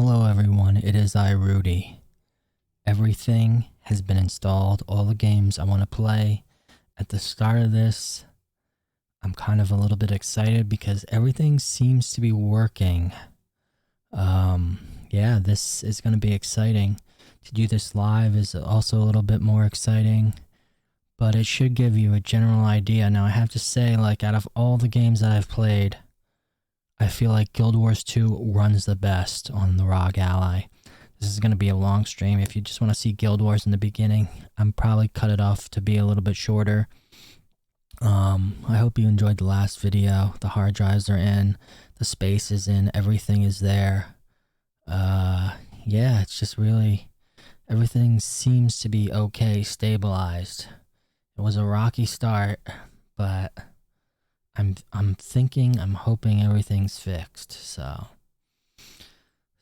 Hello everyone, it is I, Rudy. Everything has been installed, all the games I want to play. At the start of this, I'm kind of a little bit excited because everything seems to be working. Yeah, this is going to be exciting. To do this live is also a little bit more exciting, but it should give you a general idea. Now I have to say, like, out of all the games that I've played, I feel like Guild Wars 2 runs the best on the ROG Ally. This is going to be a long stream. If you just want to see Guild Wars in the beginning, I'm probably cut it off to be a little bit shorter. I hope you enjoyed the last video. The hard drives are in, the space is in, everything is there. Yeah, it's just really, everything seems to be okay, stabilized. It was a rocky start, but I'm hoping everything's fixed.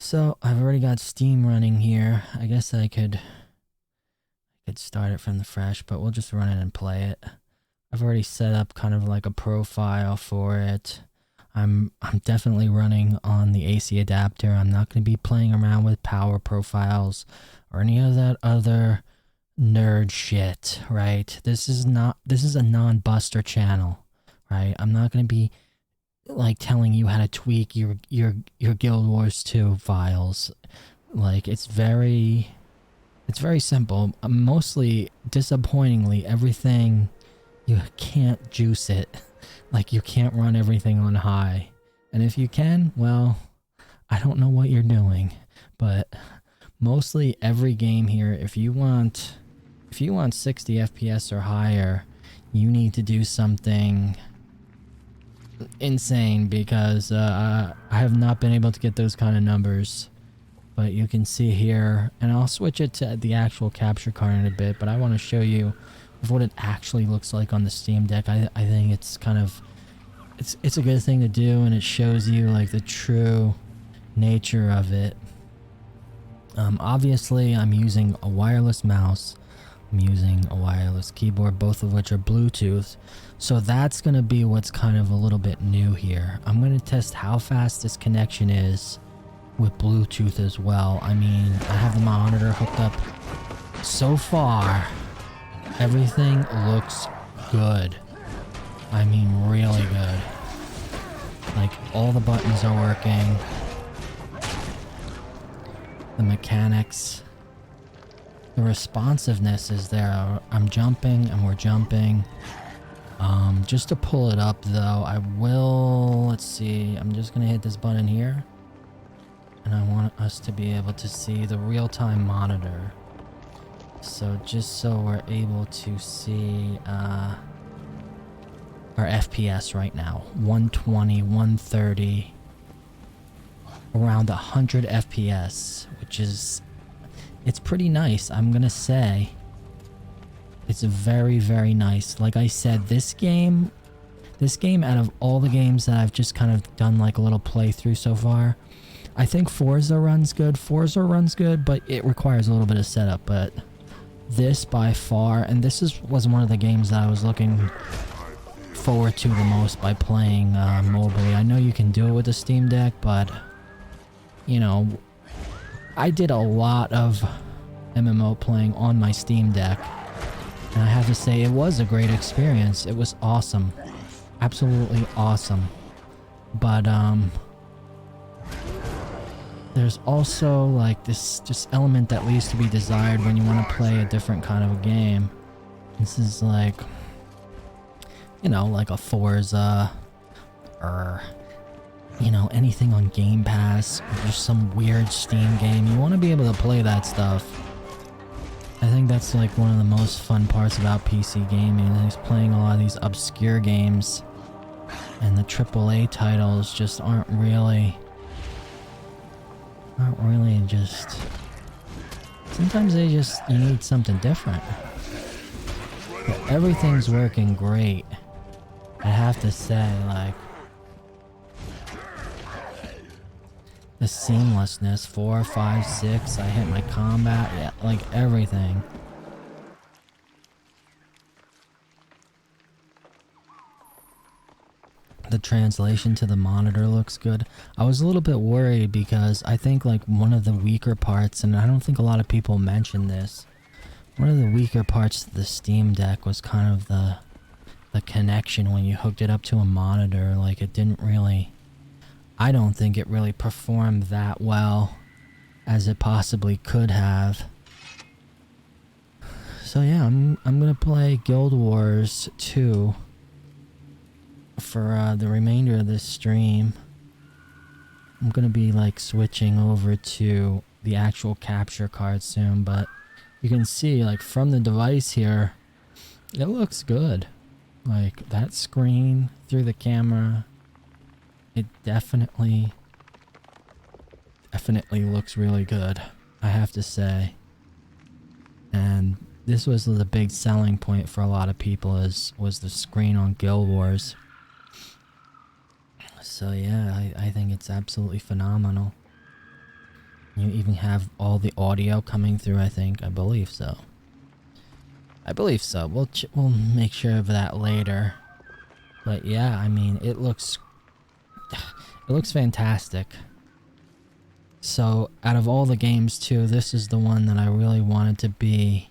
So I've already got Steam running here. I guess I could start it from the fresh, but we'll just run it and play it. I've already set up kind of like a profile for it. I'm definitely running on the AC adapter. I'm not going to be playing around with power profiles or any of that other nerd shit, right? This is a non-buster channel, right? I'm not going to be like telling you how to tweak your Guild Wars 2 files. Like, it's very simple. Mostly, disappointingly, everything, you can't juice it. Like, you can't run everything on high. And if you can, well, I don't know what you're doing. But mostly every game here, if you want 60 FPS or higher, you need to do something insane, because I have not been able to get those kind of numbers. But you can see here, and I'll switch it to the actual capture card in a bit, but I want to show you what it actually looks like on the Steam Deck. I think it's kind of, it's a good thing to do, and it shows you like the true nature of it. Obviously I'm using a wireless mouse, I'm using a wireless keyboard, both of which are Bluetooth. So that's going to be what's kind of a little bit new here. I'm going to test how fast this connection is with Bluetooth as well. I mean, I have the monitor hooked up. So far, everything looks good. I mean, really good. Like, all the buttons are working. The mechanics. The responsiveness is there. I'm jumping and we're jumping. Just to pull it up though, I will, let's see, I'm just gonna hit this button here. And I want us to be able to see the real-time monitor. So just so we're able to see our FPS right now. 120, 130, around 100 FPS, which is, it's pretty nice, I'm gonna say. It's very, very nice. Like I said, this game out of all the games that I've just kind of done like a little playthrough so far, I think Forza runs good, but it requires a little bit of setup. But this by far, and this was one of the games that I was looking forward to the most by playing mobily. I know you can do it with the Steam Deck, but you know, I did a lot of MMO playing on my Steam Deck, and I have to say it was a great experience. It was awesome, absolutely awesome. But there's also like this just element that leaves to be desired when you want to play a different kind of a game. This is like, you know, like a Forza, or you know, anything on Game Pass, or just some weird Steam game. You want to be able to play that stuff. I think that's like one of the most fun parts about PC gaming, is playing a lot of these obscure games. And the AAA titles just aren't really just, sometimes they just, you need something different. But everything's working great, I have to say. Like, the seamlessness, 4, 5, 6, I hit my combat, yeah, like everything. The translation to the monitor looks good. I was a little bit worried because I think like one of the weaker parts, and I don't think a lot of people mention this, one of the weaker parts of the Steam Deck was kind of the connection when you hooked it up to a monitor. Like it didn't really, I don't think it really performed that well as it possibly could have. So yeah, I'm gonna play Guild Wars 2 for the remainder of this stream. I'm gonna be like switching over to the actual capture card soon, but you can see like from the device here, it looks good. Like that screen through the camera, it definitely looks really good, I have to say. And this was the big selling point for a lot of people, was the screen on Guild Wars. So yeah, I think it's absolutely phenomenal. You even have all the audio coming through, I believe so. We'll make sure of that later. But yeah, I mean, it looks fantastic. So out of all the games too, this is the one that I really wanted to be.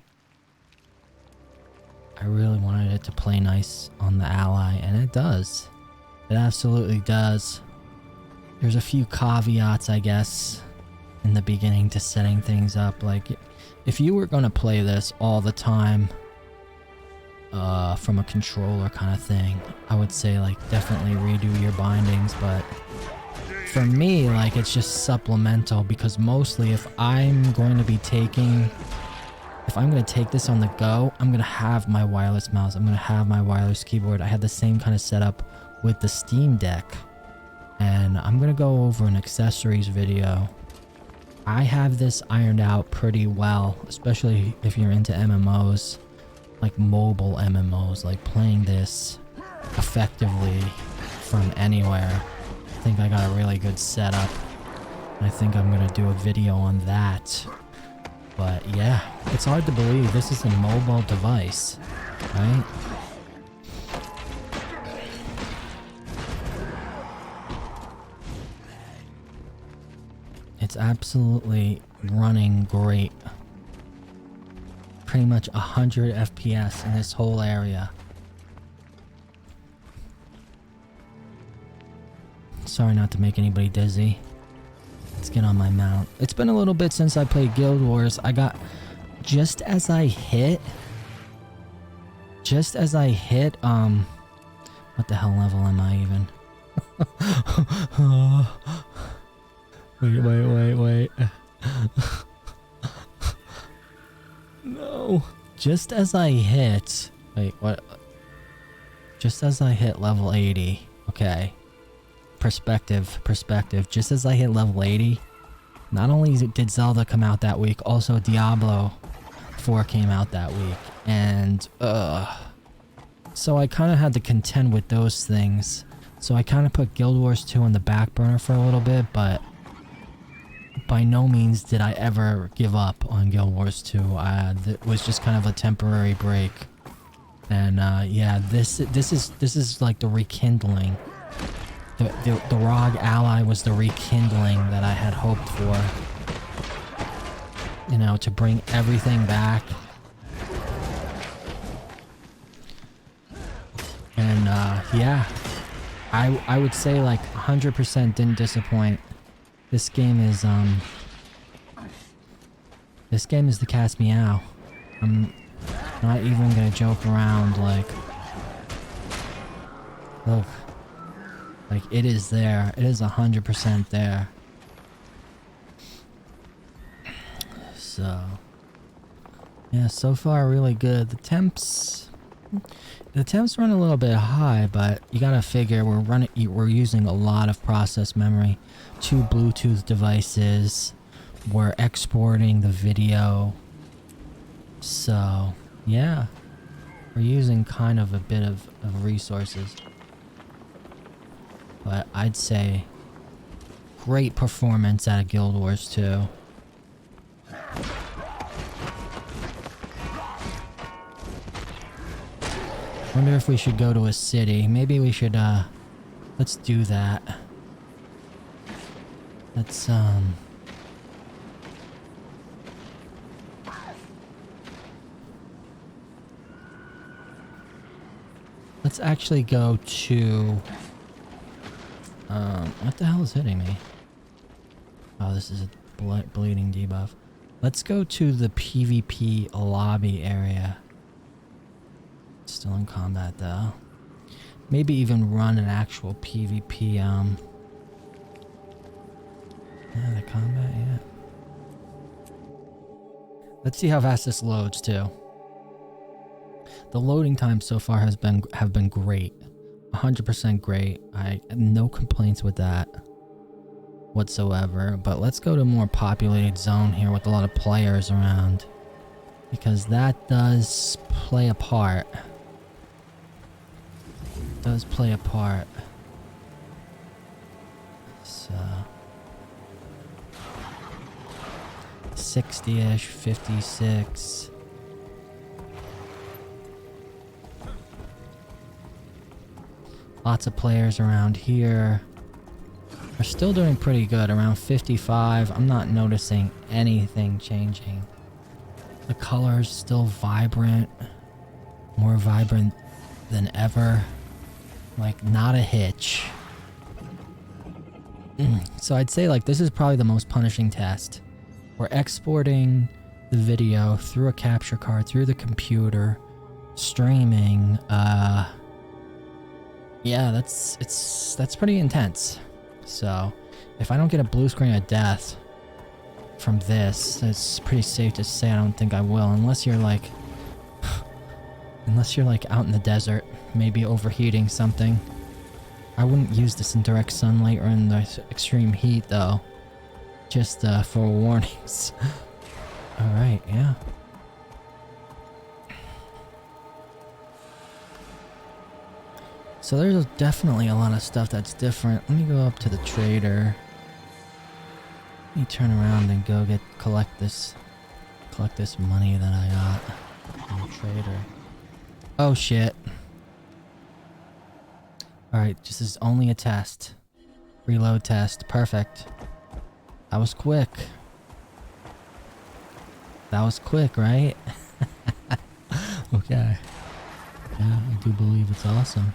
I really wanted it to play nice on the Ally, and it does. It absolutely does. There's a few caveats, I guess, in the beginning to setting things up. Like, if you were gonna play this all the time, from a controller kind of thing, I would say like definitely redo your bindings. But for me, like, it's just supplemental, because mostly if I'm going to take this on the go, I'm gonna have my wireless mouse, I'm gonna have my wireless keyboard. I had the same kind of setup with the Steam Deck, and I'm gonna go over an accessories video. I have this ironed out pretty well, especially if you're into MMOs, like mobile MMOs, like playing this effectively from anywhere. I think I got a really good setup, and I think I'm gonna do a video on that. But yeah, it's hard to believe this is a mobile device, right? It's absolutely running great. Pretty much 100 FPS in this whole area. Sorry not to make anybody dizzy. Let's get on my mount. It's been a little bit since I played Guild Wars. I got, just as I hit, what the hell level am I even? Wait. No. Just as I hit, just as I hit level 80. Okay. Perspective. Just as I hit level 80, not only did Zelda come out that week, also Diablo 4 came out that week. And, so I kind of had to contend with those things. So I kind of put Guild Wars 2 on the back burner for a little bit, but by no means did I ever give up on Guild Wars 2. It was just kind of a temporary break. And, yeah, this is like the rekindling. The ROG Ally was the rekindling that I had hoped for. You know, to bring everything back. And, yeah. I would say like 100% didn't disappoint. This game is the cat's meow. I'm not even gonna joke around, like, look. Like, it is there. It is 100% there. So, yeah, so far really good. The temps run a little bit high, but you gotta figure we're using a lot of process memory. 2 Bluetooth devices. We're exporting the video. So, yeah, we're using kind of a bit of resources. But I'd say great performance out of Guild Wars 2. Wonder if we should go to a city. Maybe we should Let's do that. Let's let's actually go to what the hell is hitting me? Oh, this is a bleeding debuff. Let's go to the PvP lobby area. Still in combat though. Maybe even run an actual PvP the combat, yeah. Let's see how fast this loads too. The loading time so far have been great. 100% great. I have no complaints with that whatsoever. But let's go to a more populated zone here with a lot of players around, because that does play a part. It does play a part. So 60-ish, 56. Lots of players around here. We're still doing pretty good, around 55. I'm not noticing anything changing. The color's still vibrant. More vibrant than ever. Like, not a hitch. So I'd say, like, this is probably the most punishing test. We're exporting the video through a capture card, through the computer, streaming, yeah, that's pretty intense. So, if I don't get a blue screen of death from this, it's pretty safe to say I don't think I will, unless you're like out in the desert, maybe overheating something. I wouldn't use this in direct sunlight or in the extreme heat though. Just for warnings. Alright, yeah. So there's definitely a lot of stuff that's different. Let me go up to the trader. Let me turn around and go collect this money that I got from the trader. Oh shit. Alright, this is only a test. Reload test. Perfect. That was quick. That was quick, right? Okay. Yeah, I do believe it's awesome.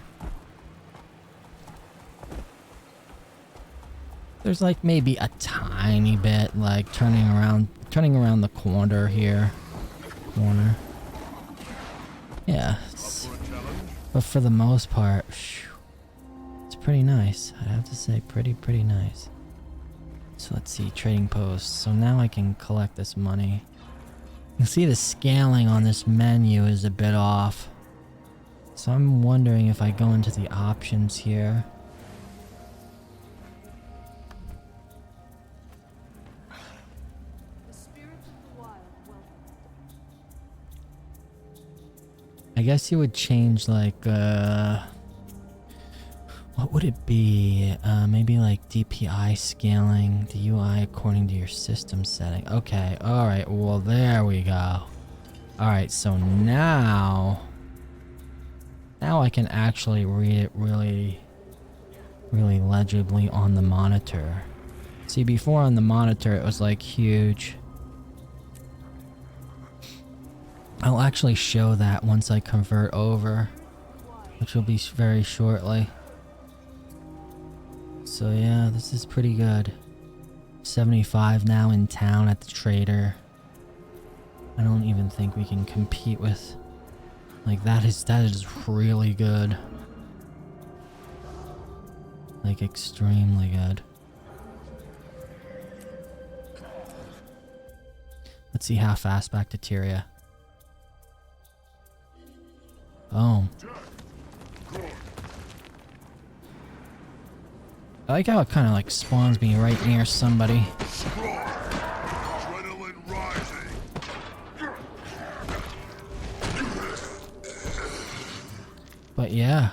There's like maybe a tiny bit like turning around the corner here. Yeah. But for the most part, it's pretty nice. I have to say, pretty nice. So let's see, trading posts. So now I can collect this money. You can see the scaling on this menu is a bit off. So I'm wondering if I go into the options here. I guess you would change like, what would it be? Maybe like DPI scaling the UI according to your system setting. Okay, alright, well there we go. Alright, so now I can actually read it really legibly on the monitor. See, before on the monitor it was like huge. I'll actually show that once I convert over, which will be very shortly. So yeah, this is pretty good. 75 now in town at the trader. I don't even think we can compete with, like, that is really good. Like, extremely good. Let's see how fast back to Tyria. Boom. I like how it kind of like spawns me right near somebody. But yeah,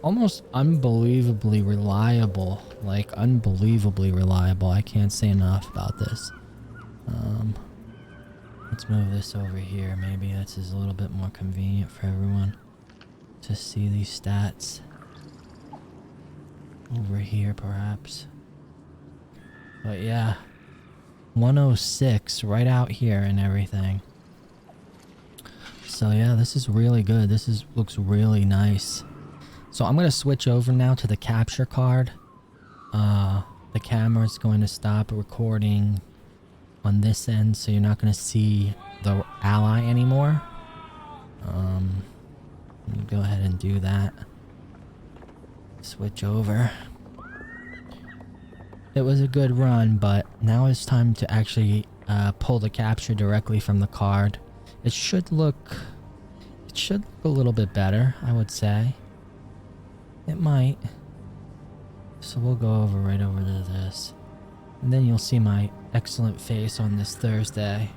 almost unbelievably reliable. Like unbelievably reliable. I can't say enough about this. Let's move this over here. Maybe this is a little bit more convenient for everyone to see these stats. over here perhaps. But yeah, 106 right out here and everything. So yeah, this is really good. Looks really nice. So I'm gonna switch over now to the capture card. The camera's going to stop recording on this end, so you're not gonna see the ally anymore. Let me go ahead and do that. Switch over. It was a good run, but now it's time to actually pull the capture directly from the card. It should look a little bit better, I would say. It might. So we'll go right over to this. And then you'll see my excellent face on this Thursday.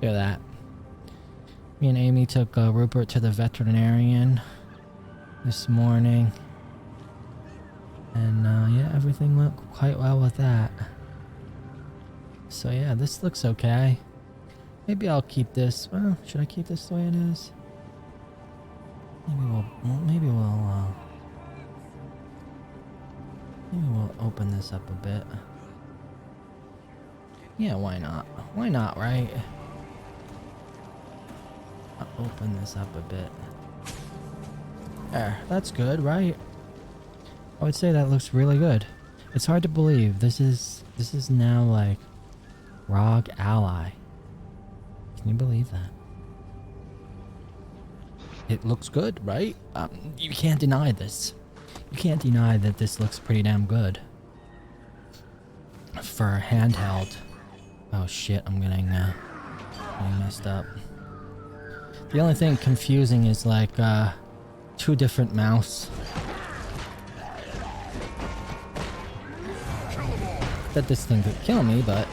Look at that. Me and Amy took Rupert to the veterinarian this morning. And yeah, everything went quite well with that. So yeah, this looks okay. Maybe I'll keep this. Well, should I keep this the way it is? Maybe we'll open this up a bit. Yeah, why not? Why not, right? I'll open this up a bit. There, that's good, right? I would say that looks really good. It's hard to believe this is now like ROG Ally. Can you believe that? It looks good, right? You can't deny this. You can't deny that this looks pretty damn good. For a handheld. Oh shit, I'm getting messed up. The only thing confusing is like two different mouse. That this thing could kill me, but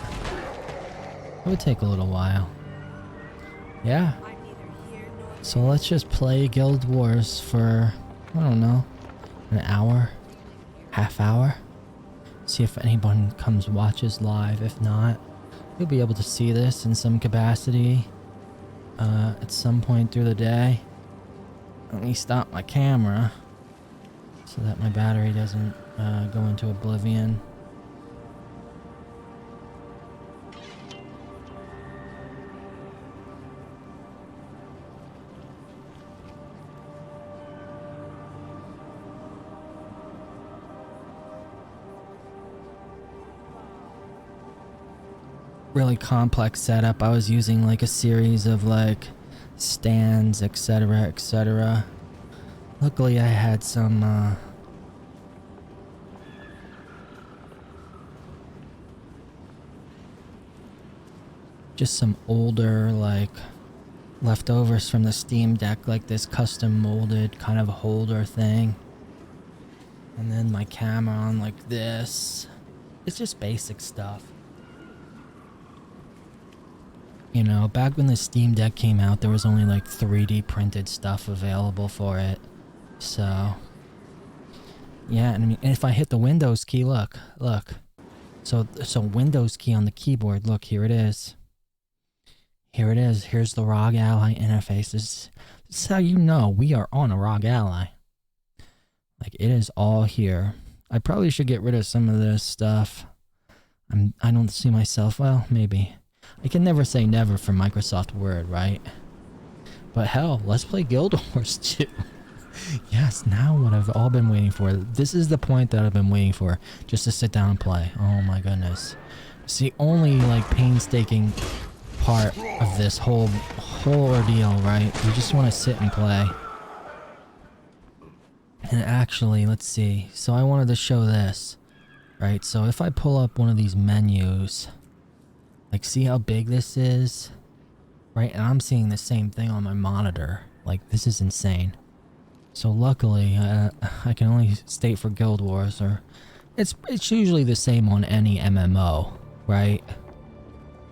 it would take a little while. Yeah. So let's just play Guild Wars for, I don't know, an hour, half hour. See if anyone comes watches live. If not, you'll be able to see this in some capacity at some point through the day. Let me stop my camera so that my battery doesn't go into oblivion. Really complex setup. I was using like a series of like stands, etc, etc. Luckily I had some just some older like leftovers from the Steam Deck, like this custom molded kind of holder thing. And then my camera on like this. It's just basic stuff. You know, back when the Steam Deck came out, there was only like 3D printed stuff available for it. So, yeah, and I mean, if I hit the Windows key, look. So Windows key on the keyboard, look, here it is. Here it is. Here's the ROG Ally interface. This is how you know we are on a ROG Ally. Like, it is all here. I probably should get rid of some of this stuff. I don't see myself, well, maybe. I can never say never for Microsoft Word, right? But hell, let's play Guild Wars 2. Yes, now what I've all been waiting for. This is the point that I've been waiting for, just to sit down and play. Oh my goodness. It's the only like painstaking part of this whole ordeal, right? You just want to sit and play. And actually, let's see. So I wanted to show this, right? So if I pull up one of these menus, like, see how big this is? Right? And I'm seeing the same thing on my monitor. Like, this is insane. So luckily, I can only state for Guild Wars, or it's usually the same on any MMO, right?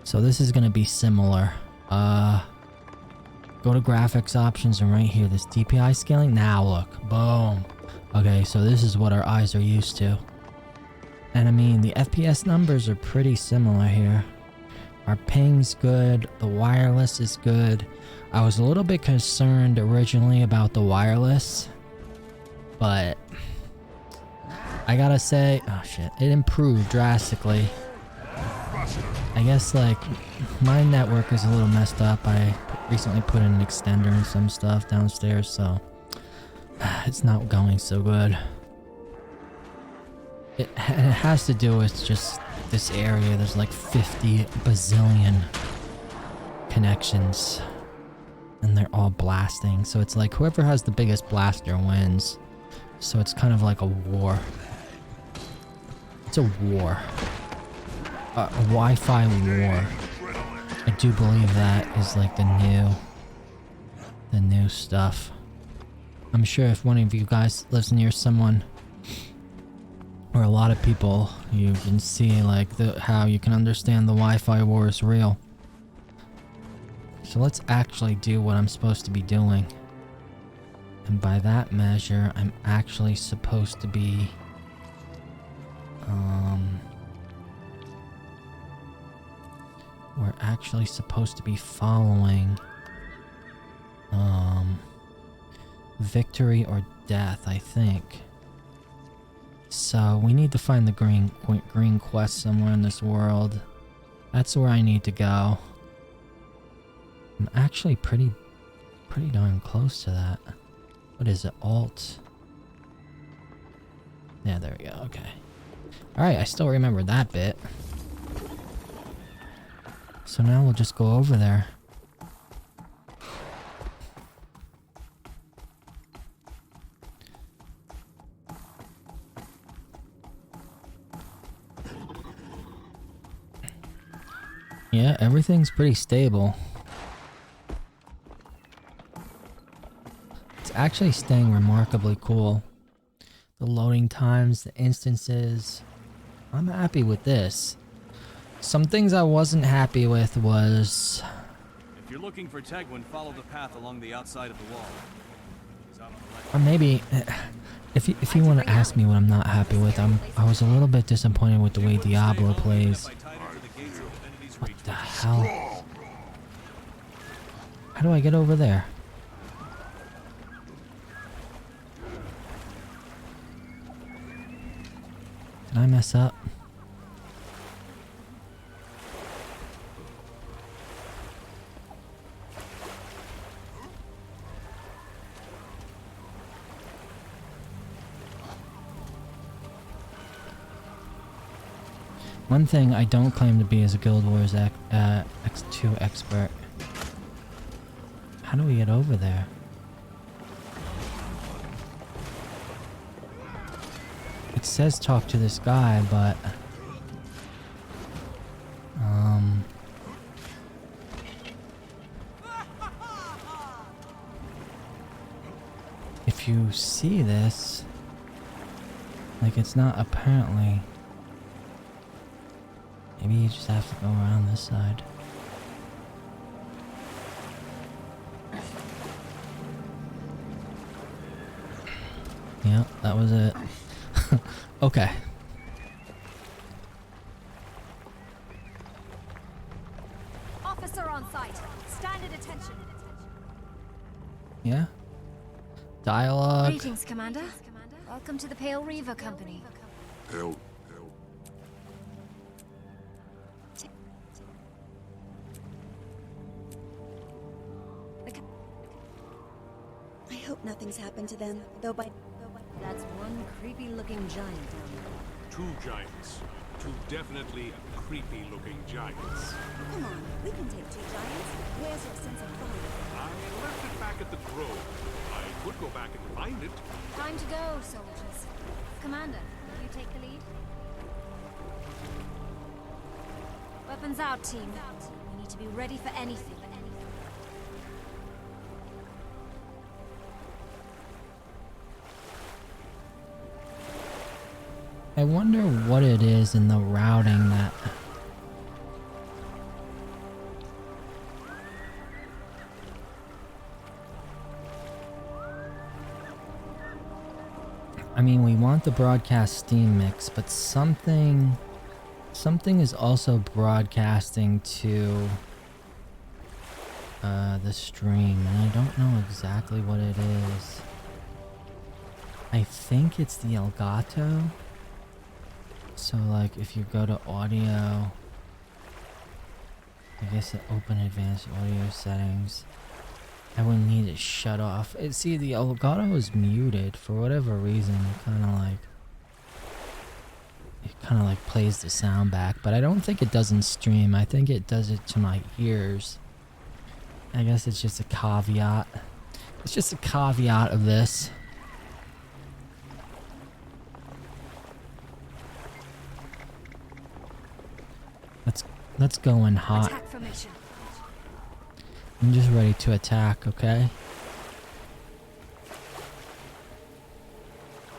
So this is gonna be similar. Go to graphics options, and right here, this DPI scaling. Now look, boom. Okay, so this is what our eyes are used to. And I mean, the FPS numbers are pretty similar here. Our ping's good, the wireless is good. I was a little bit concerned originally about the wireless, but I gotta say, oh shit, it improved drastically. I guess like my network is a little messed up. I recently put in an extender and some stuff downstairs, so it's not going so good. It has to do with just this area. There's like 50 bazillion connections and they're all blasting. So it's like whoever has the biggest blaster wins. So it's kind of like a war. It's a war. A Wi-Fi war. I do believe that is like the new stuff. I'm sure if one of you guys lives near someone or a lot of people, you can see like how you can understand the Wi-Fi war is real. So let's actually do what I'm supposed to be doing. And by that measure, I'm actually supposed to be we're actually supposed to be following victory or death, I think. So we need to find the green quest somewhere in this world. That's where I need to go. I'm actually pretty darn close to that. What is it? Alt? Yeah, there we go. Okay. Alright, I still remember that bit. So now we'll just go over there. Yeah, everything's pretty stable. It's actually staying remarkably cool. The loading times, the instances. I'm happy with this. Some things I wasn't happy with was... If you're looking for Tegwin, follow the path along the outside of the wall. Or maybe... If you want to ask me what I'm not happy with, I was a little bit disappointed with the way Diablo plays. What the hell? How do I get over there? Did I mess up? One thing I don't claim to be is a Guild Wars X2 expert. How do we get over there? It says talk to this guy, but... if you see this... like, it's not apparently... maybe you just have to go around this side. Yep, that was it. Okay. Officer on site. Stand at attention. Yeah? Dialogue. Greetings, Commander. Welcome to the Pale Reaver Company. Hell. I hope nothing's happened to them, though by... That's one creepy-looking giant down there. Two giants. Two definitely creepy-looking giants. Come on, we can take two giants. Where's your sense of pride? I left it back at the Grove. I could go back and find it. Time to go, soldiers. Commander, will you take the lead? Weapons out, team. We need to be ready for anything. I wonder what it is in the routing that... I mean, we want the broadcast Steam mix, but something is also broadcasting to the stream, and I don't know exactly what it is. I think it's the Elgato. So like if you go to audio, I guess open advanced audio settings, I would need it shut off. See, the Elgato is muted for whatever reason. It kind of like plays the sound back, but I don't think it does in stream. I think it does it to my ears. I guess it's just a caveat. It's just a caveat of this. Let's go in hot. Attack formation. I'm just ready to attack, okay?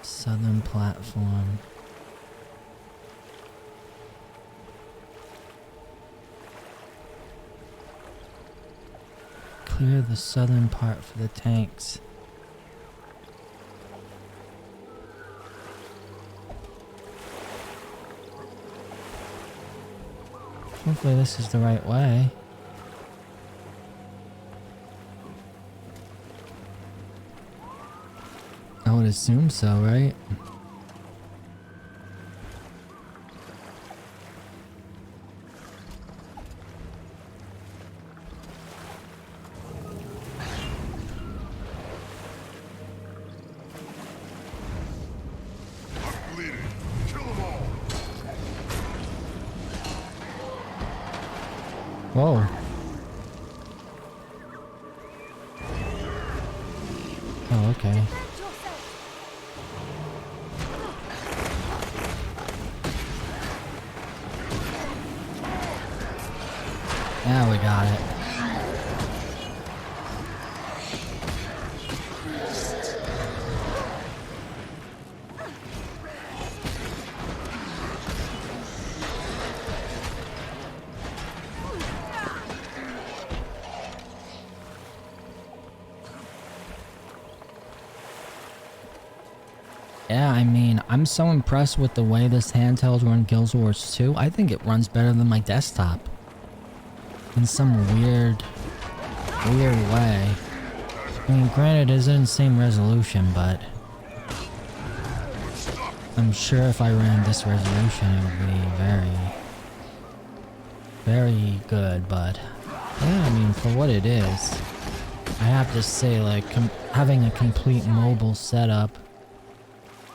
Southern platform. Clear the southern part for the tanks. Hopefully this is the right way. I would assume so, right? Whoa. Oh, okay. Yeah, we got it. Yeah, I mean, I'm so impressed with the way this handheld runs Guild Wars 2. I think it runs better than my desktop. In some weird way. I mean, granted, it isn't the same resolution, but I'm sure if I ran this resolution, it would be very good, but yeah, I mean, for what it is, I have to say, like, having a complete mobile setup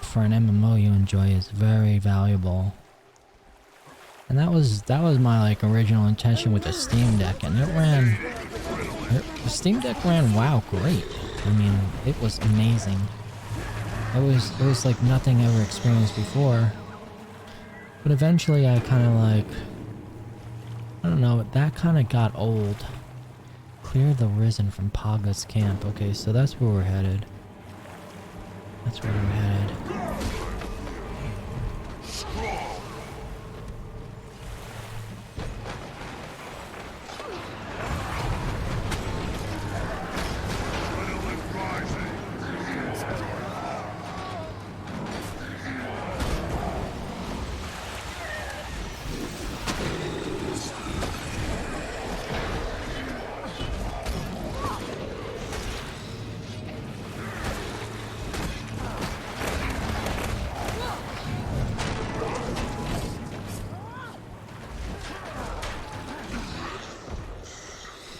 for an MMO you enjoy is very valuable. And that was my like original intention with the Steam Deck, and the Steam Deck ran WoW great. I mean, it was amazing. It was like nothing ever experienced before. But eventually I kind of like, I don't know, that kind of got old. Clear the Risen from Paga's camp. Okay, so that's where we're headed. That's where we're headed.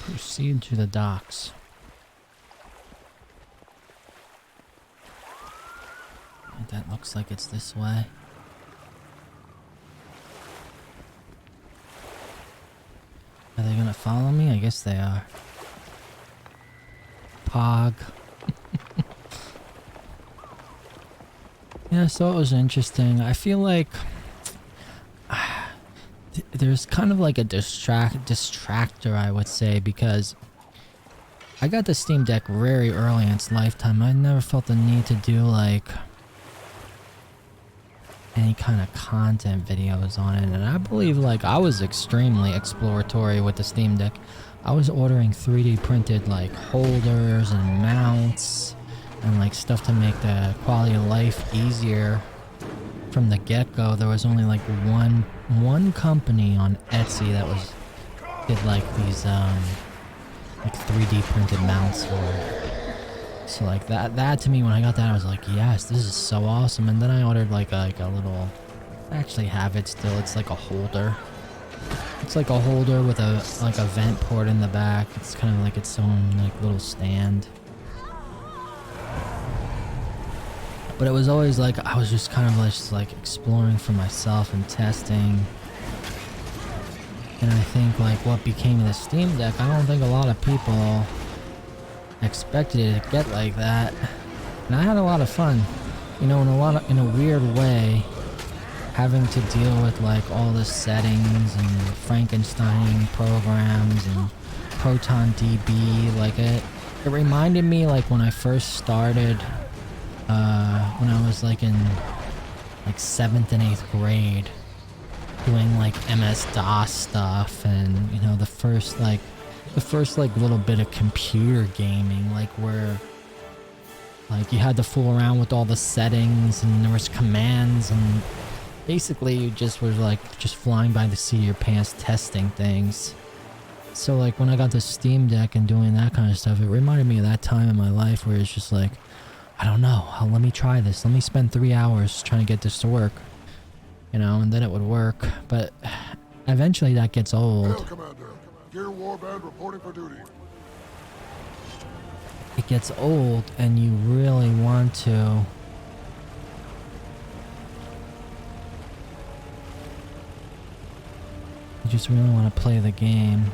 Proceed to the docks. That looks like it's this way. Are they gonna follow me? I guess they are. Pog. Yeah, so it was interesting. I feel like there's kind of like a distractor, I would say, because I got the Steam Deck very early in its lifetime. I never felt the need to do like any kind of content videos on it, and I believe like I was extremely exploratory with the Steam Deck. I was ordering 3D printed like holders and mounts and like stuff to make the quality of life easier. From the get-go, there was only like one company on Etsy that did like these like 3D printed mounts for it. So like that to me, when I got that, I was like, yes, this is so awesome. And then I ordered like a little I actually have it still. It's like a holder. It's like a holder with a vent port in the back. It's kind of like its own like little stand. But it was always like I was just kind of just like exploring for myself and testing. And I think like what became the Steam Deck, I don't think a lot of people expected it to get like that. And I had a lot of fun, you know, in a weird way, having to deal with like all the settings and Frankenstein programs and Proton DB. Like it reminded me like when I first started, when I was like in like 7th and 8th grade, doing like MS-DOS stuff, and you know the first little bit of computer gaming, like where like you had to fool around with all the settings and there was commands, and basically you just was like just flying by the seat of your pants testing things. So like when I got the Steam Deck and doing that kind of stuff, it reminded me of that time in my life where it's just like, I don't know, let me try this, let me spend 3 hours trying to get this to work, you know, and then it would work. But eventually that gets old. Hail, Commander. Gear Warband reporting for duty. It gets old and you really want to you just really want to play the game.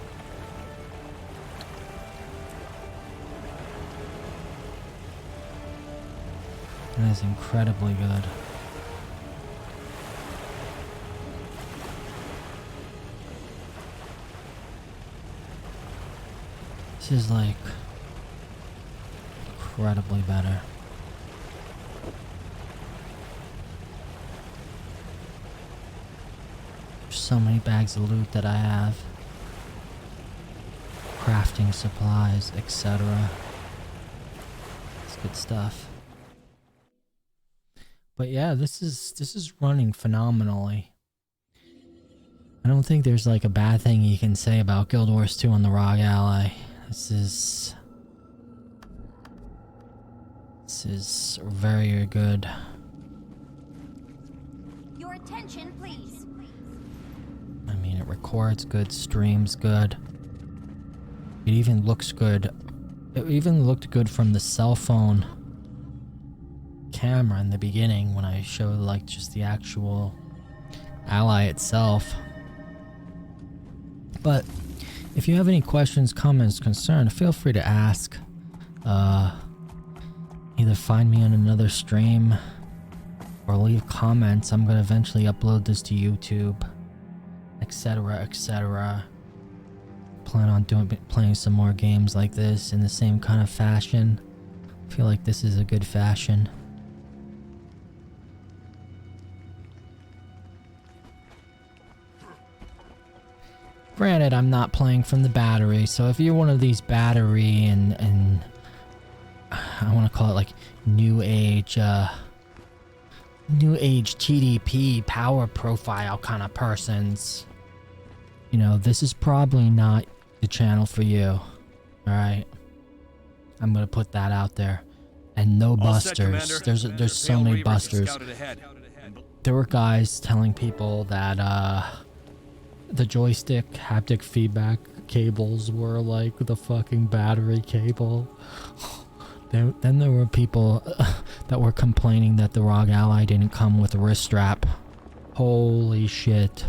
And it's incredibly good. This is like incredibly better. There's so many bags of loot that I have. Crafting supplies, etc. It's good stuff. But yeah, this is running phenomenally. I don't think there's like a bad thing you can say about Guild Wars 2 on the ROG Ally. This is very good. Your attention, please. I mean, it records good, streams good. It even looks good. It even looked good from the cell phone camera in the beginning when I showed like just the actual Ally itself. But if you have any questions, comments, concerns, feel free to ask. Either find me on another stream or leave comments. I'm gonna eventually upload this to YouTube, etc., etc. Plan on playing some more games like this in the same kind of fashion. I feel like this is a good fashion. Granted, I'm not playing from the battery, so if you're one of these battery and I want to call it like new age TDP power profile kind of persons, you know, this is probably not the channel for you. Alright? I'm gonna put that out there. And no busters. There's so many busters. There were guys telling people that the joystick haptic feedback cables were like the fucking battery cable. Then there were people that were complaining that the ROG Ally didn't come with a wrist strap. Holy shit.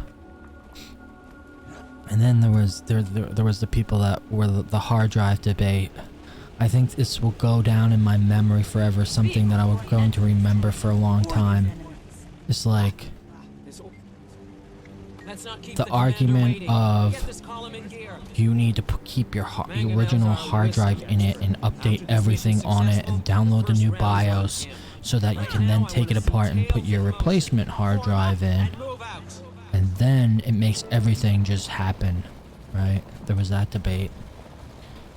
And then there was the people that were the hard drive debate. I think this will go down in my memory forever, something that I was going to remember for a long time. It's like the argument of you need to keep your original hard drive in it and update everything on it and download the new BIOS so that you can then take it apart and put your replacement hard drive in, and then it makes everything just happen, right? There was that debate.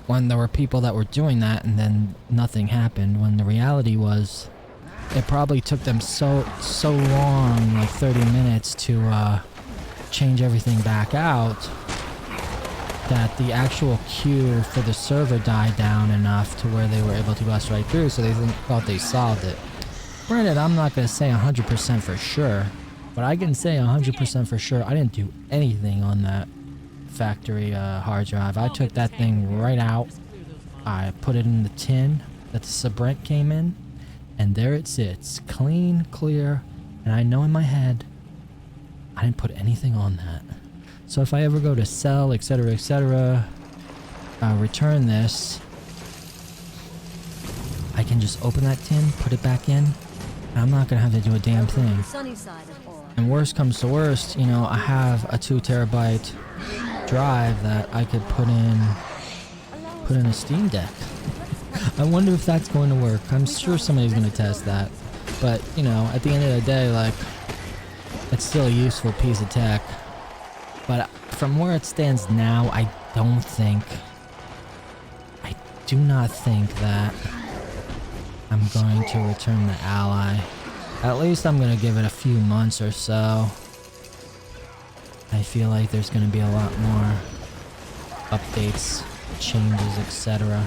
When there were people that were doing that and then nothing happened, when the reality was it probably took them so long, like 30 minutes to change everything back out, that the actual queue for the server died down enough to where they were able to bust right through, so they thought they solved it. Granted, I'm not going to say 100% for sure, But I can say 100% for sure I didn't do anything on that factory hard drive. I took that thing right out. I put it in the tin that the Sabrent came in, and there it sits, clean, clear, and I know in my head I didn't put anything on that. So if I ever go to sell, etc., return this, I can just open that tin, put it back in, and I'm not gonna have to do a damn thing. Sunny side of ore. And worst comes to worst, you know, I have a 2 terabyte drive that I could put in a Steam Deck. I wonder if that's going to work. I'm sure somebody's going to test that. But, you know, at the end of the day, like, it's still a useful piece of tech. But from where it stands now, I do not think that I'm going to return the Ally. At least I'm going to give it a few months or so. I feel like there's going to be a lot more updates, changes, etc.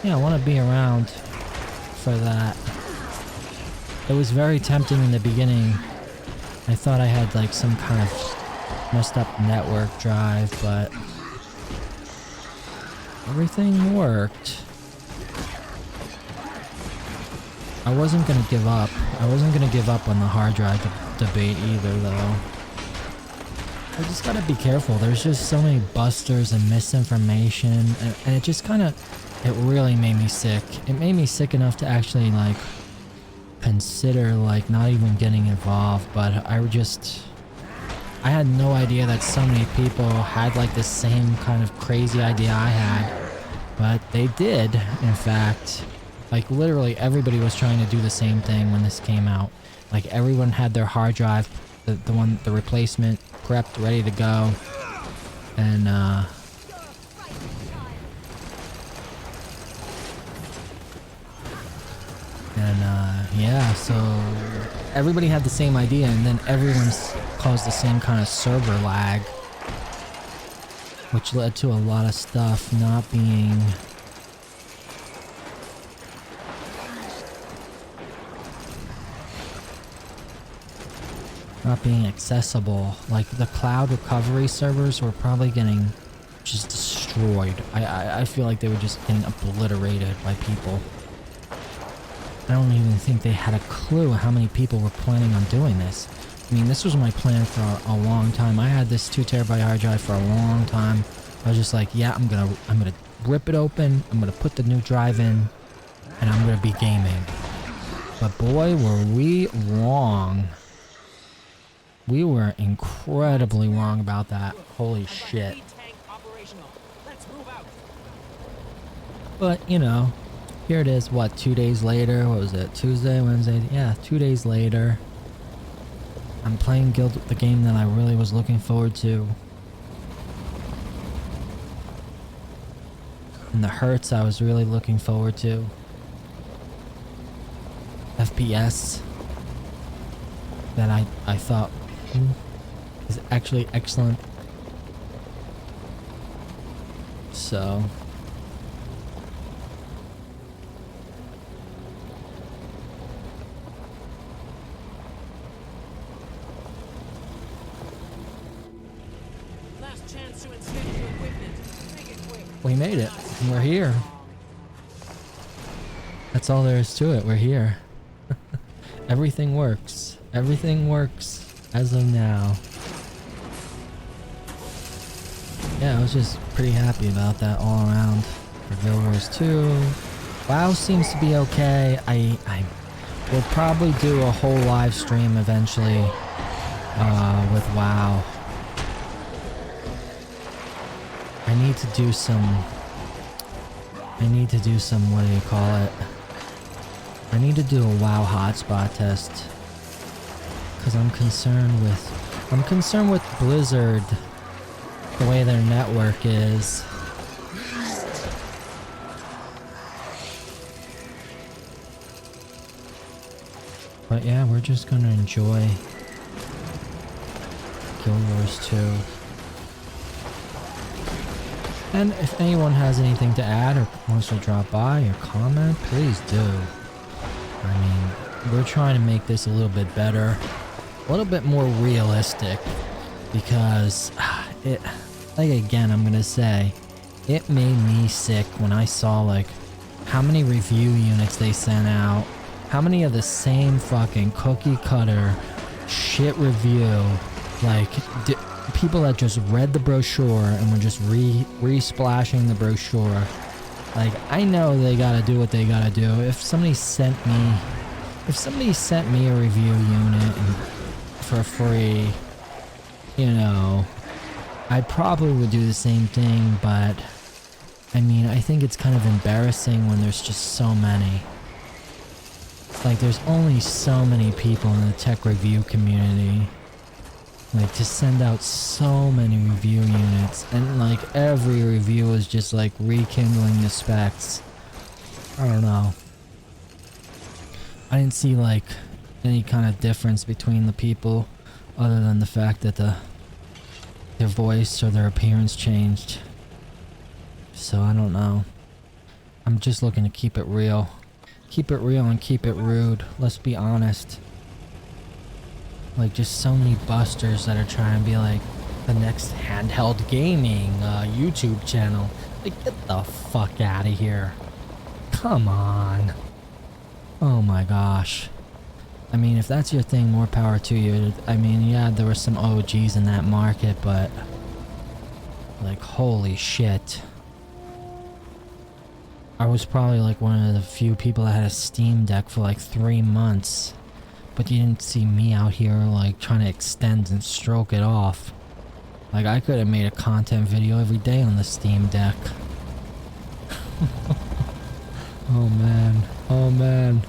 Yeah, I want to be around for that. It was very tempting in the beginning. I thought I had like some kind of messed up network drive, but everything worked. I wasn't gonna give up. I wasn't gonna give up on the hard drive debate either, though. I just gotta be careful. There's just so many busters and misinformation, and it just kind of, it really made me sick. It made me sick enough to actually like consider like not even getting involved. But I had no idea that so many people had like the same kind of crazy idea I had, but they did, in fact. Like literally everybody was trying to do the same thing when this came out. Like everyone had their hard drive, the replacement prepped, ready to go. And yeah, so everybody had the same idea, and then everyone's caused the same kind of server lag, which led to a lot of stuff not being accessible. Like the cloud recovery servers were probably getting just destroyed. I feel like they were just getting obliterated by people. I don't even think they had a clue how many people were planning on doing this. I mean, this was my plan for a long time. I had this 2 terabyte hard drive for a long time. I was just like, yeah, I'm gonna rip it open, I'm gonna put the new drive in, and I'm gonna be gaming. But boy, were we wrong. We were incredibly wrong about that. Holy shit. But, you know, here it is, what, 2 days later? What was it? Tuesday, Wednesday? Yeah, 2 days later. I'm playing the game that I really was looking forward to. And the Hertz I was really looking forward to. FPS that I thought is actually excellent. So last chance to inspect your equipment. Make it quick. we made it. We're here. That's all there is to it. We're here. Everything works. Everything works as of now. Yeah, I was just pretty happy about that all around for Guild Wars 2. WoW seems to be okay. I will probably do a whole live stream eventually with WoW. I need to do some, what do you call it? I need to do a WoW hotspot test. Because I'm concerned with Blizzard, the way their network is. But yeah, we're just gonna enjoy Guild Wars 2. And if anyone has anything to add or wants to drop by or comment, please do. I mean, we're trying to make this a little bit better, a little bit more realistic, because it, like, again, I'm gonna say, it made me sick when I saw, like, how many review units they sent out, how many of the same fucking cookie cutter shit review, like, people that just read the brochure and were just re-splashing the brochure. Like, I know they gotta do what they gotta do. If somebody sent me a review unit for free, you know, I probably would do the same thing, but I mean, I think it's kind of embarrassing when there's just so many. Like, there's only so many people in the tech review community. Like, to send out so many review units, and like every review is just like rekindling the specs. I don't know. I didn't see like any kind of difference between the people other than the fact that their voice or their appearance changed. So I don't know. I'm just looking to keep it real. Keep it real and keep it rude. Let's be honest. Like, just so many busters that are trying to be like the next handheld gaming YouTube channel. Like, get the fuck out of here. Come on. Oh my gosh. I mean, if that's your thing, more power to you. I mean, yeah, there were some OGs in that market, but like, holy shit. I was probably like one of the few people that had a Steam Deck for like 3 months. But you didn't see me out here like trying to extend and stroke it off. Like, I could have made a content video every day on the Steam Deck. Oh man, oh man.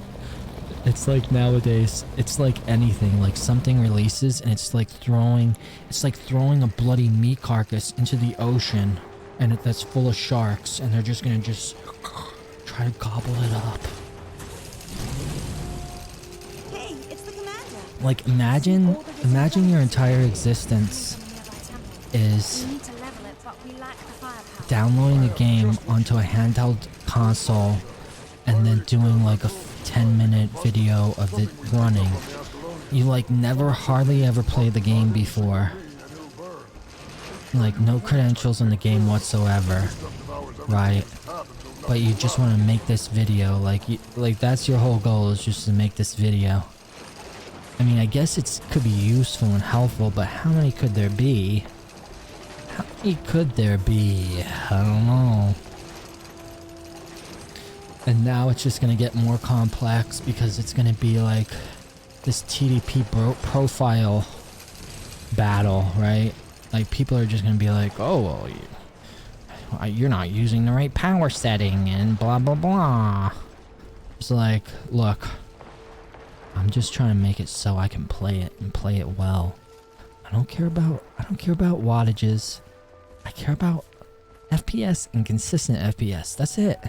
It's like nowadays, it's like anything, like something releases and it's like throwing a bloody meat carcass into the ocean, and that's full of sharks, and they're just gonna try to gobble it up. Hey, it's the commander. Like, imagine your entire existence is We need to level it, but we lack the firepower. downloading a game onto a handheld console and then doing like a 10-minute video of it running. You like never hardly ever played the game before. Like, no credentials in the game whatsoever, right? But you just want to make this video, like that's your whole goal, is just to make this video. I mean, I guess it could be useful and helpful, but how many could there be? How many could there be? I don't know. And now it's just gonna get more complex because it's gonna be like this TDP profile battle, right? Like, people are just gonna be like, oh, well, you're not using the right power setting and blah blah blah. It's like, look, I'm just trying to make it so I can play it and play it well. I don't care about wattages. I care about FPS and consistent FPS. That's it.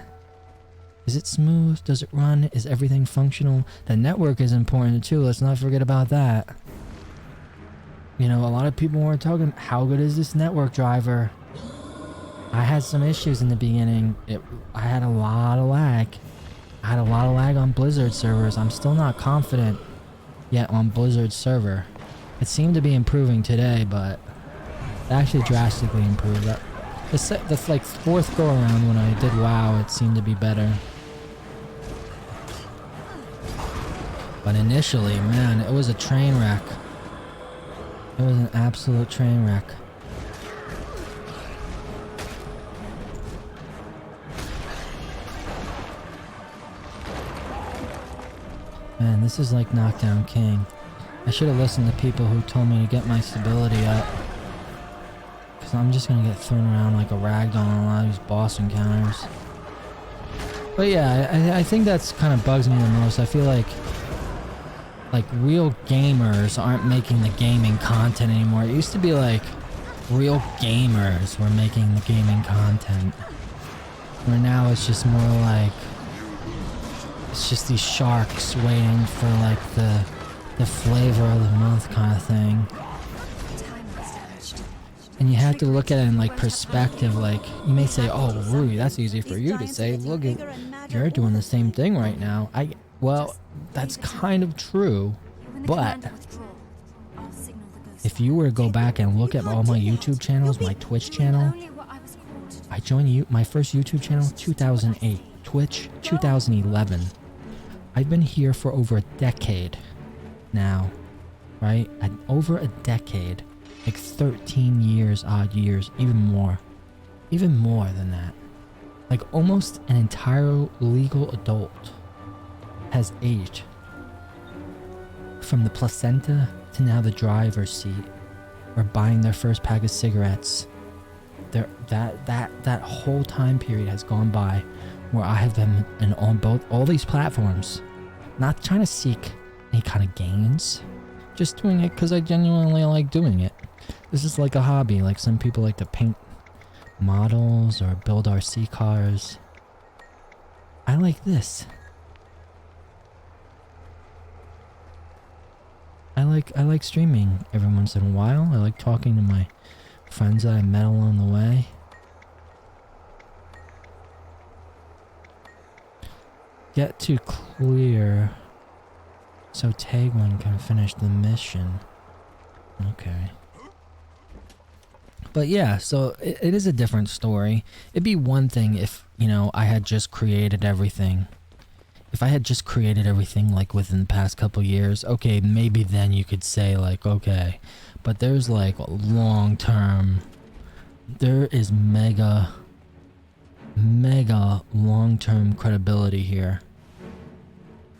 Is it smooth? Does it run? Is everything functional? The network is important too. Let's not forget about that. You know, a lot of people weren't talking, how good is this network driver? I had some issues in the beginning. I had a lot of lag. I had a lot of lag on Blizzard servers. I'm still not confident yet on Blizzard server. It seemed to be improving today, but it actually drastically improved. The like fourth go around when I did WoW, it seemed to be better. But initially, man, it was a train wreck. It was an absolute train wreck. Man, this is like Knockdown King. I should have listened to people who told me to get my stability up. Because I'm just going to get thrown around like a ragdoll on a lot of these boss encounters. But yeah, I think that's kind of bugs me the most. I feel like real gamers aren't making the gaming content anymore. It used to be like real gamers were making the gaming content. Where now it's just more like, it's just these sharks waiting for like the flavor of the month kind of thing. And you have to look at it in like perspective. Like, you may say, oh, Rui, that's easy for you to say. Look, you're doing the same thing right now. Well, Just that's leave it to kind me. of true, When the but commander withdraw, I'll signal the ghost if you were to go back and look You at can't all my do that. YouTube channels, my Twitch channel, Only what I was called to do. I joined my first YouTube channel 2008, Twitch 2011. I've been here for over a decade now, right? Over a decade, like 13 years, odd years, even more than that. Like almost an entire legal adult has aged from the placenta to now the driver's seat, or buying their first pack of cigarettes. That whole time period has gone by where I have been on all these platforms, not trying to seek any kind of gains, just doing it because I genuinely like doing it. This is like a hobby. Like some people like to paint models or build RC cars. I like this. I like streaming every once in a while. I like talking to my friends that I met along the way. Get to clear so Tagwin can finish the mission. Okay. But yeah, so it is a different story. It'd be one thing if, you know, I had just created everything. If I had just created everything like within the past couple years, okay, maybe then you could say like, okay. But there's like long term, there is mega long-term credibility here.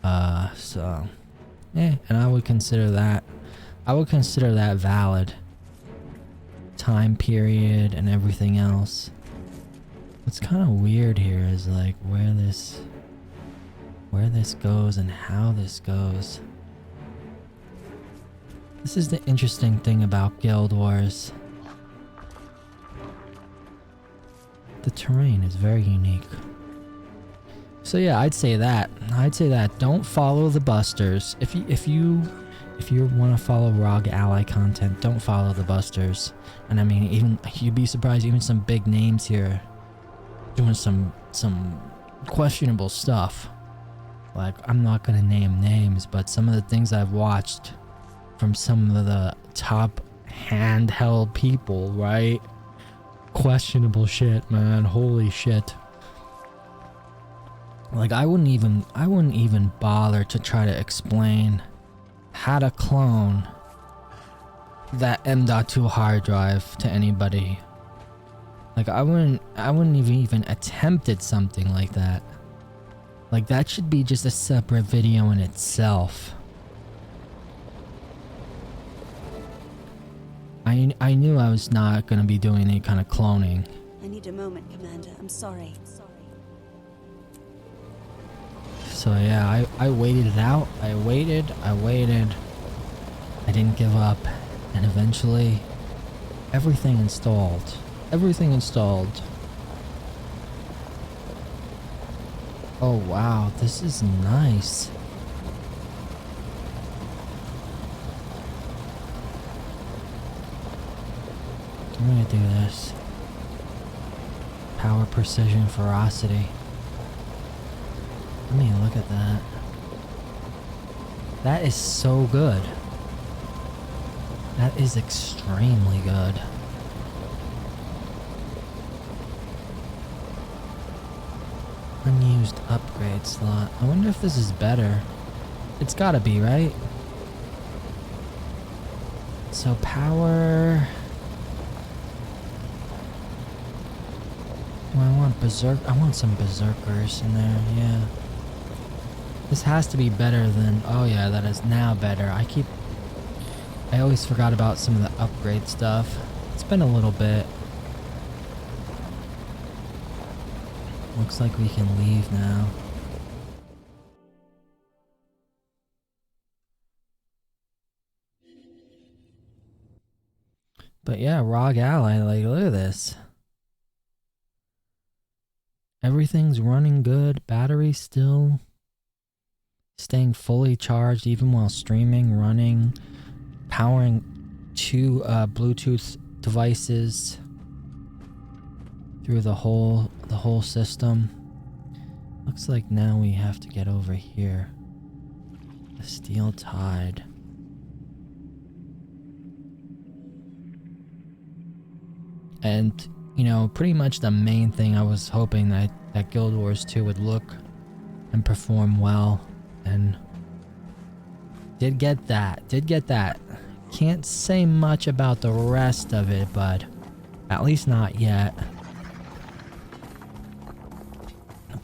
So yeah, and I would consider that valid. Time period and everything else. What's kind of weird here is like where this goes and how this goes. This is the interesting thing about Guild Wars. The terrain is very unique. So yeah, I'd say that. Don't follow the busters. If you want to follow ROG ally content, don't follow the busters. And I mean, even you'd be surprised, even some big names here doing some questionable stuff. Like, I'm not gonna name names, but some of the things I've watched from some of the top handheld people, right? Questionable shit, man. Holy shit. Like, I wouldn't even bother to try to explain how to clone that M.2 hard drive to anybody. Like, I wouldn't even attempted something like that. Like, that should be just a separate video in itself. I knew I was not gonna be doing any kind of cloning. I need a moment, Commander. I'm sorry. So yeah, I waited it out. I waited. I didn't give up. And eventually, everything installed. Oh wow, this is nice. I'm gonna do this. Power, precision, ferocity. I mean, look at that. That is so good. That is extremely good. Unused upgrade slot. I wonder if this is better. It's gotta be, right? So power... Well, I want some berserkers in there, yeah. This has to be better than... Oh yeah, that is now better. I always forgot about some of the upgrade stuff. It's been a little bit. Looks like we can leave now. But yeah, ROG Ally, like, look at this. Everything's running good. Battery still staying fully charged even while streaming, running, powering 2 Bluetooth devices through the whole system. Looks like now we have to get over here. The Steel Tide. And, you know, pretty much the main thing I was hoping that Guild Wars 2 would look and perform well. And did get that. Can't say much about the rest of it, but at least not yet.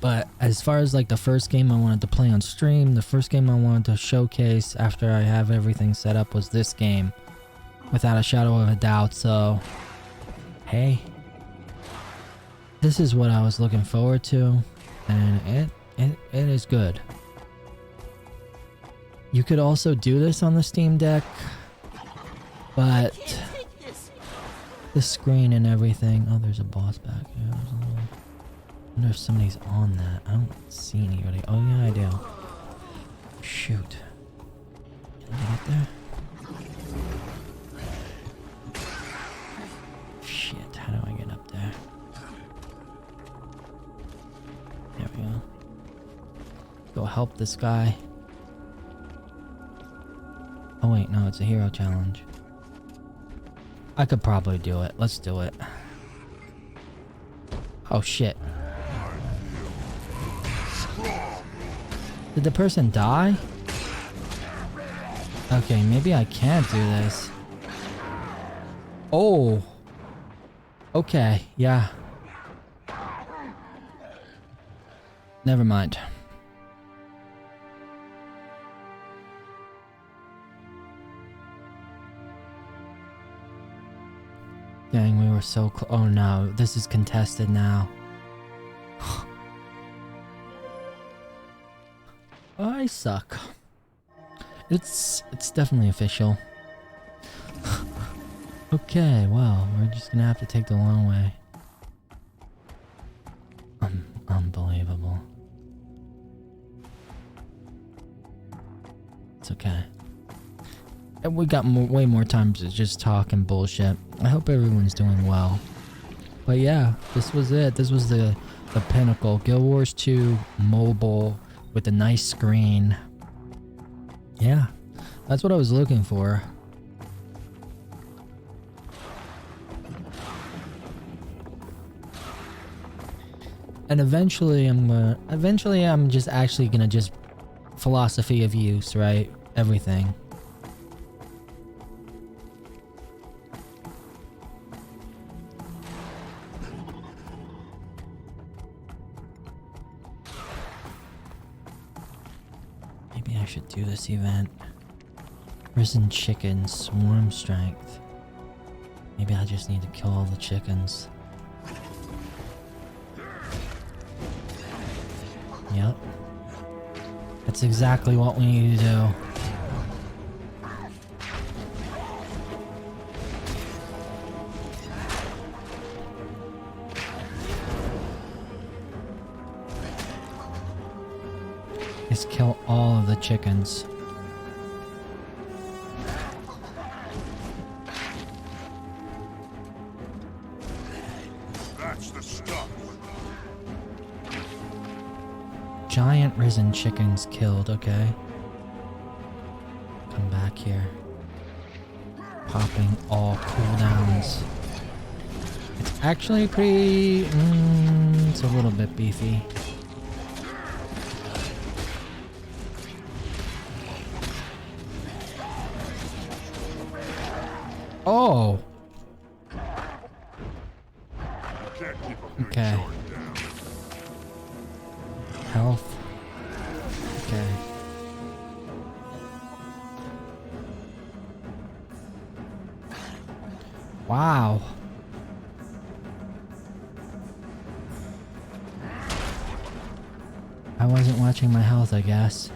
But as far as like the first game I wanted to play on stream, the first game I wanted to showcase after I have everything set up was this game. Without a shadow of a doubt, so hey. This is what I was looking forward to, and it is good. You could also do this on the Steam Deck, but the screen and everything. Oh, there's a boss back here. I wonder if somebody's on that. I don't see anybody. Oh yeah, I do. Shoot. Can I get there? Shit, how do I get up there? There we go. Go help this guy. Oh wait, no, it's a hero challenge. I could probably do it. Let's do it. Oh shit. Did the person die? Okay, maybe I can't do this. Oh. Okay, yeah. Never mind. Dang, we were so close. Oh no, this is contested now. I suck. It's definitely official. Okay, well, we're just gonna have to take the long way. Unbelievable. It's okay. And we got way more time to just talk and bullshit. I hope everyone's doing well. But yeah, this was it. This was the pinnacle. Guild Wars 2 mobile with a nice screen. Yeah, that's what I was looking for. And eventually I'm just actually gonna just philosophy of use, right? Everything. Maybe I should do this event. Risen chicken, swarm strength. Maybe I just need to kill all the chickens. Yep. That's exactly what we need to do. Is kill all of the chickens. That's the stuff. Giant risen chickens killed, okay. Come back here. Popping all cooldowns. It's actually pretty... it's a little bit beefy. Oh! Okay. Health. Okay. Wow. I wasn't watching my health, I guess.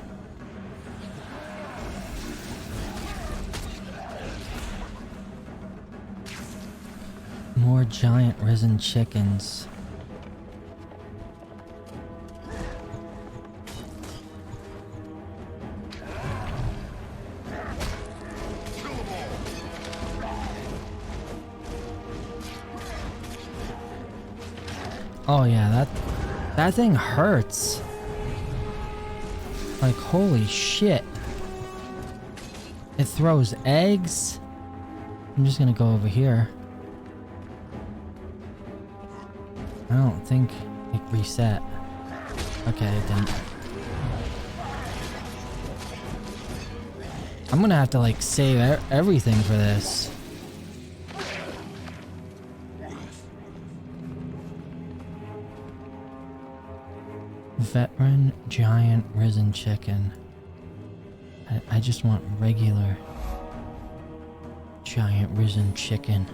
More giant risen chickens. Oh yeah, that thing hurts. Like holy shit. It throws eggs? I'm just gonna go over here. I don't think it reset. Okay, it didn't. I'm gonna have to like save everything for this. Veteran giant risen chicken. I just want regular giant risen chicken.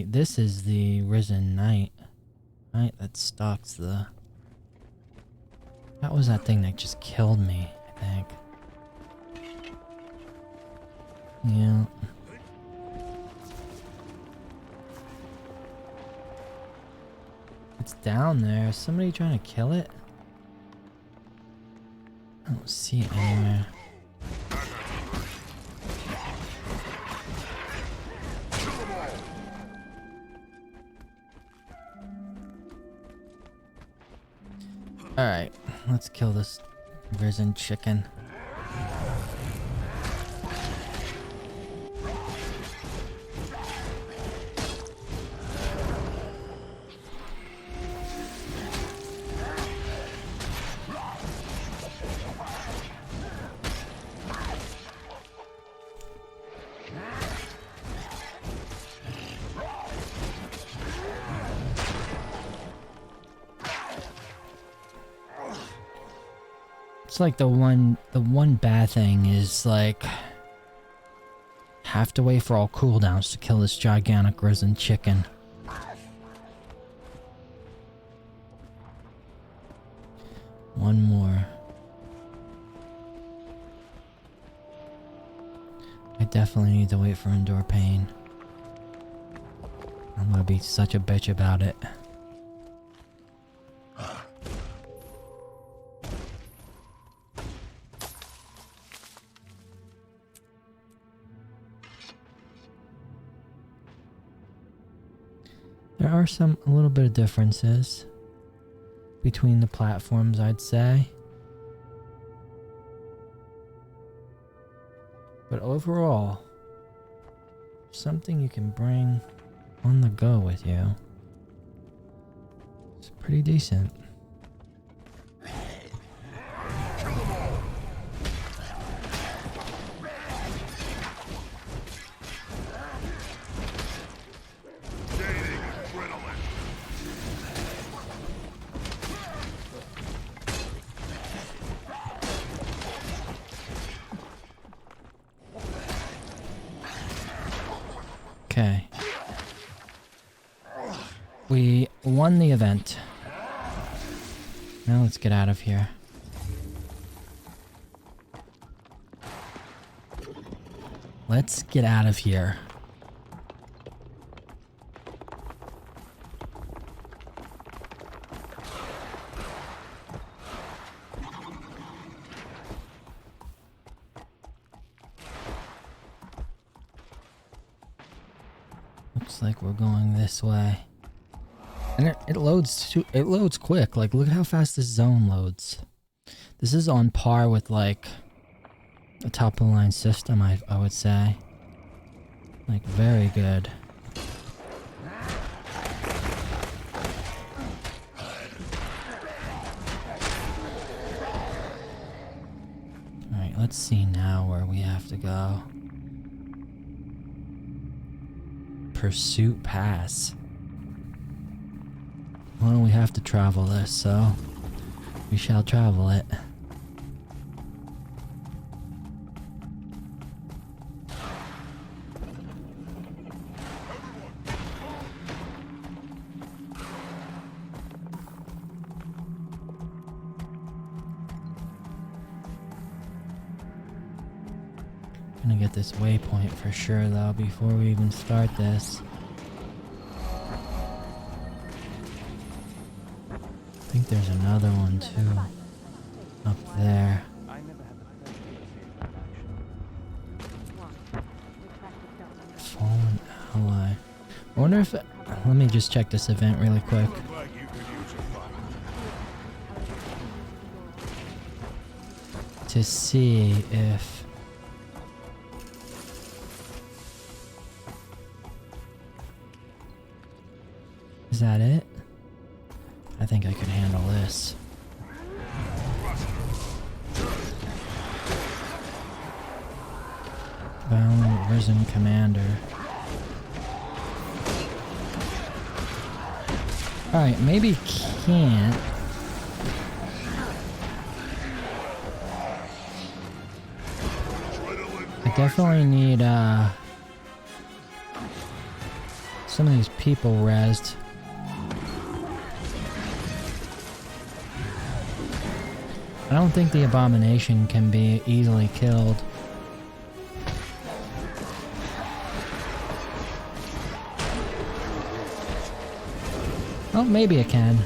This is the risen knight. Right, that stalks the... That was that thing that just killed me, I think. Yeah. It's down there. Is somebody trying to kill it? I don't see it anywhere. Alright, let's kill this risen chicken. It's like the one bad thing is like have to wait for all cooldowns to kill this gigantic risen chicken. One more. I definitely need to wait for endure pain. I'm gonna be such a bitch about it. There are a little bit of differences between the platforms, I'd say. But overall, something you can bring on the go with you. It's pretty decent. Okay. We won the event. Now let's get out of here. Let's get out of here. Looks like we're going this way. And it loads quick. Like, look at how fast this zone loads. This is on par with like a top of the line system, I would say. Like, very good. Alright, let's see now where we have to go. Pursuit Pass. Well, we have to travel this, so we shall travel it. Gonna get this waypoint for sure though before we even start this. I think there's another one too up there. I wonder if... Let me just check this event really quick. Like you could use a fight. To see if... Is that it? I think I could handle this. Bound Risen Commander. Alright, maybe can't. I definitely need some of these people rezzed. I don't think the abomination can be easily killed. Oh, maybe it can.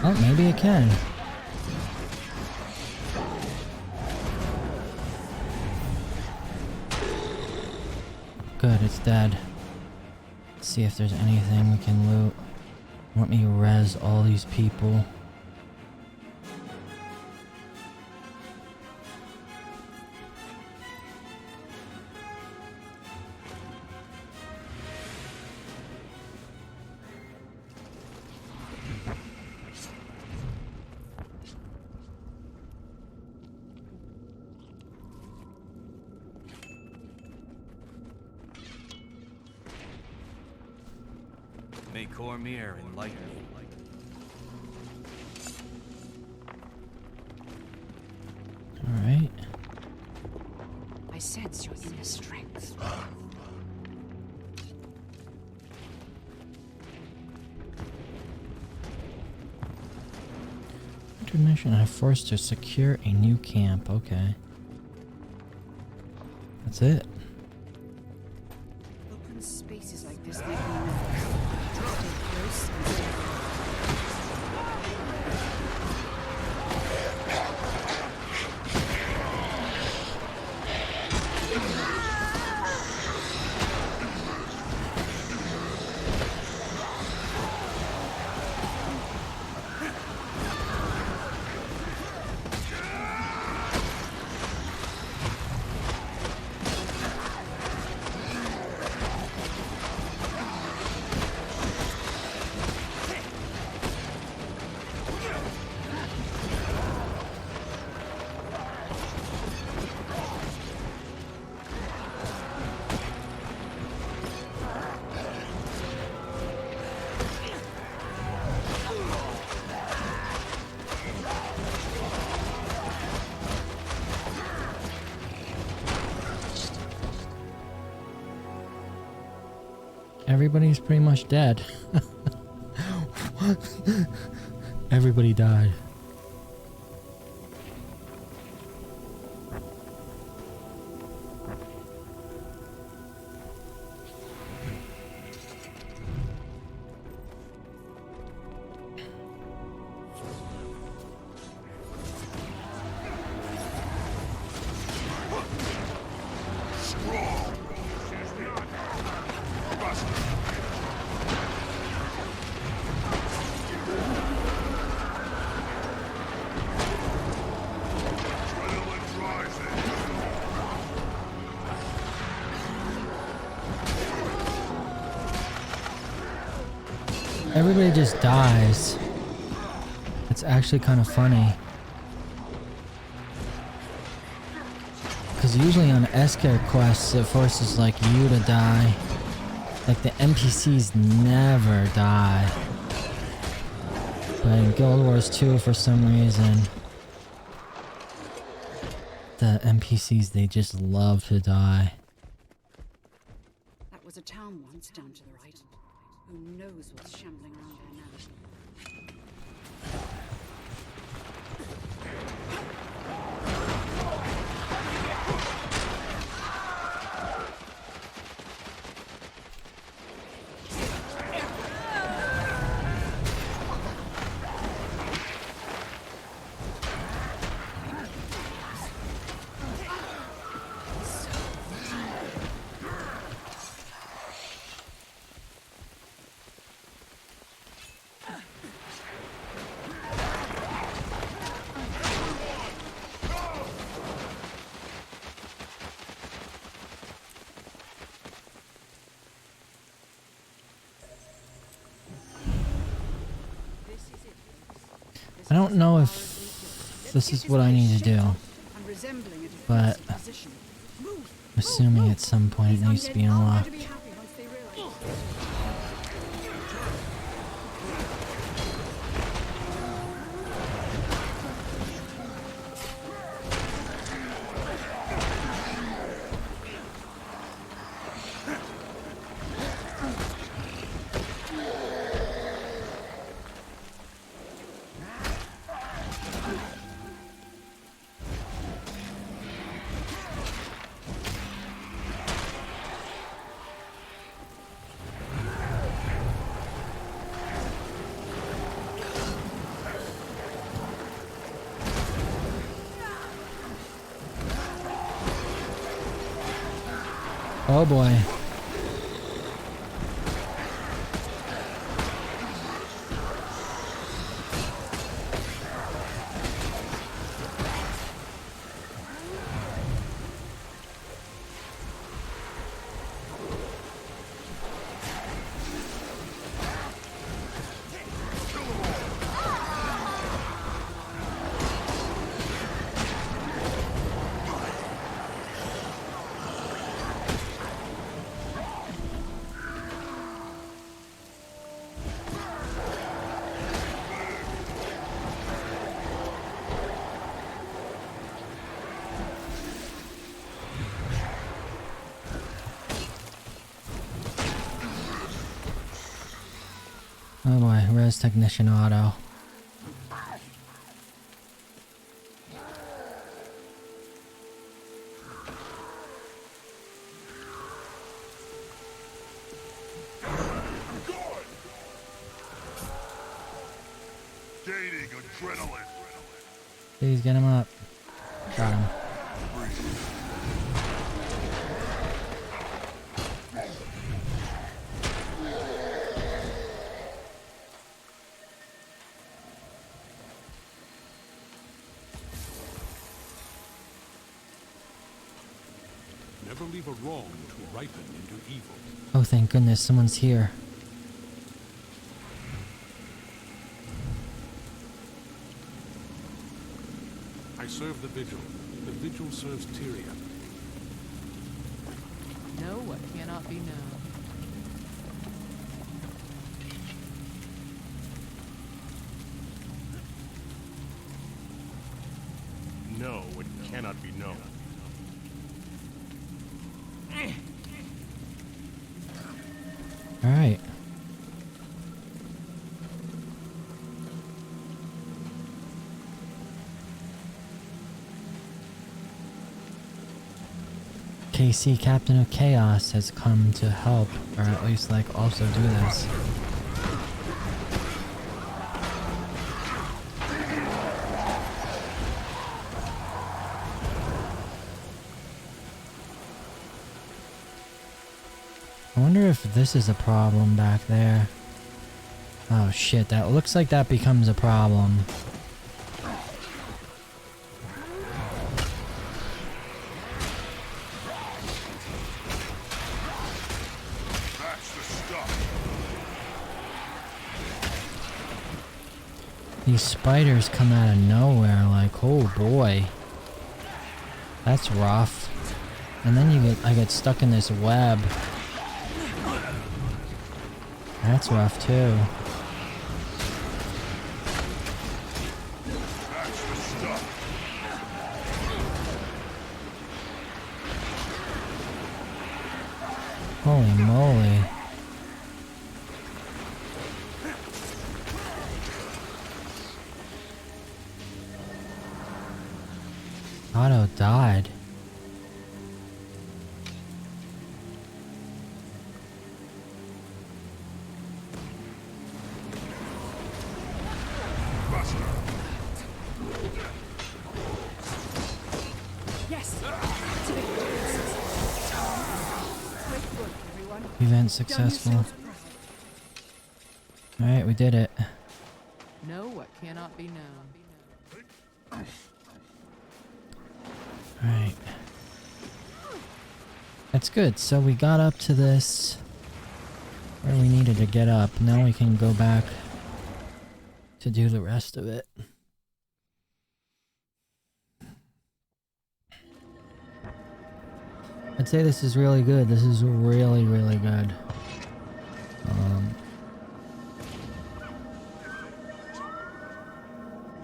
Oh, maybe it can. Good, it's dead. Let's see if there's anything we can loot. Let me res all these people. May Cormier enlighten you. Alright. I sense your inner strength. Intermission, I forced to secure a new camp. Okay. That's it. Open spaces like this make me nervous. Stay close and stay Everybody's pretty much dead. Everybody died. Everybody just dies. It's actually kind of funny. Because usually on S-Care quests, it forces like you to die. Like the NPCs never die. But in Guild Wars 2, for some reason, the NPCs, they just love to die. That was a town once down to the right. Who knows what's shambling around there now? I don't know if this is what I need to do, And resembling a but defensive position. I'm assuming at some point it needs to be unlocked. Be happy once they realize. Oh boy. Oh boy, res technician auto. Gaining adrenaline. Please get him up. Got him. Never leave a wrong to ripen into evil. Oh, thank goodness, someone's here. I serve the Vigil. The Vigil serves Tyria. Know what cannot be known. Know what cannot be known. Alright. KC, Captain of Chaos, has come to help, or at least, like, also do this. I wonder if this is a problem back there. Oh shit, that looks like that becomes a problem. That's the stuff. These spiders come out of nowhere, like, oh boy. That's rough. And then I get stuck in this web. That's rough too. That's the stuff. Holy moly. Otto died. Yes! Great work, everyone. Event successful. Alright, we did it. Know what cannot be known. Alright. That's good. So we got up to this where we needed to get up. Now we can go back to do the rest of it. I'd say this is really good. This is really, really good.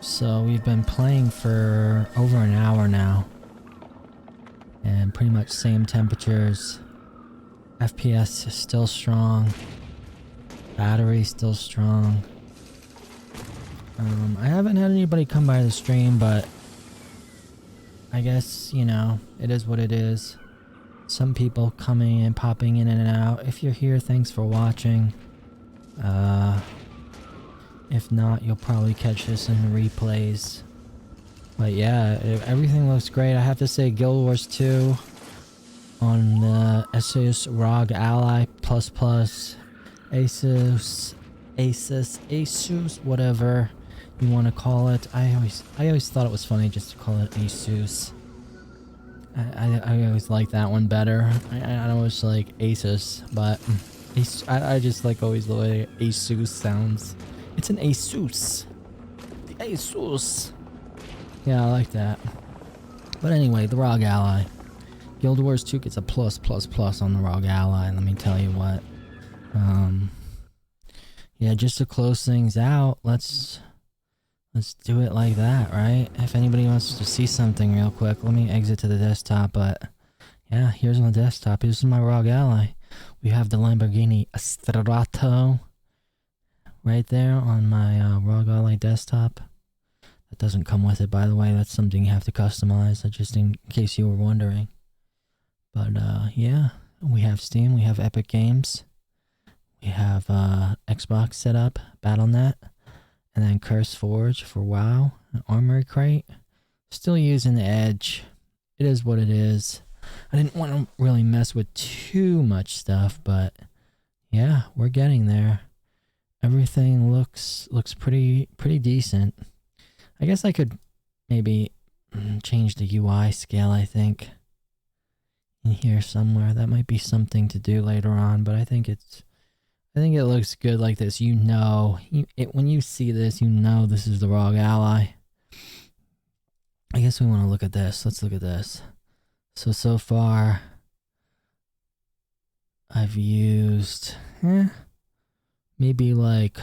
So we've been playing for over an hour now. And pretty much same temperatures. FPS is still strong. Battery still strong. I haven't had anybody come by the stream, but I guess, you know, it is what it is. Some people coming and popping in and out. If you're here, thanks for watching. If not, you'll probably catch this in the replays. But yeah, everything looks great. I have to say Guild Wars 2 on the ASUS ROG Ally plus ASUS, whatever you want to call it. I always thought it was funny just to call it ASUS. I always like that one better. I always like ASUS, but I just like always the way ASUS sounds. It's an ASUS. The ASUS. Yeah, I like that. But anyway, the ROG Ally. Guild Wars 2 gets a plus on the ROG Ally, let me tell you what. Yeah, just to close things out, let's do it like that, right? If anybody wants to see something real quick, let me exit to the desktop, but yeah, here's my desktop. This is my ROG Ally. We have the Lamborghini Strato right there on my ROG Ally desktop. That doesn't come with it, by the way. That's something you have to customize, just in case you were wondering. But yeah, we have Steam, we have Epic Games, we have Xbox set up, Battle.net, and then CurseForge for WoW, and Armory Crate. Still using the Edge. It is what it is. I didn't want to really mess with too much stuff, but yeah, we're getting there. Everything looks pretty decent. I guess I could maybe change the UI scale, I think, in here somewhere. That might be something to do later on, but I think it looks good like this. You know, when you see this, you know this is the ROG Ally. I guess we want to look at this. Let's look at this. So far, I've used maybe like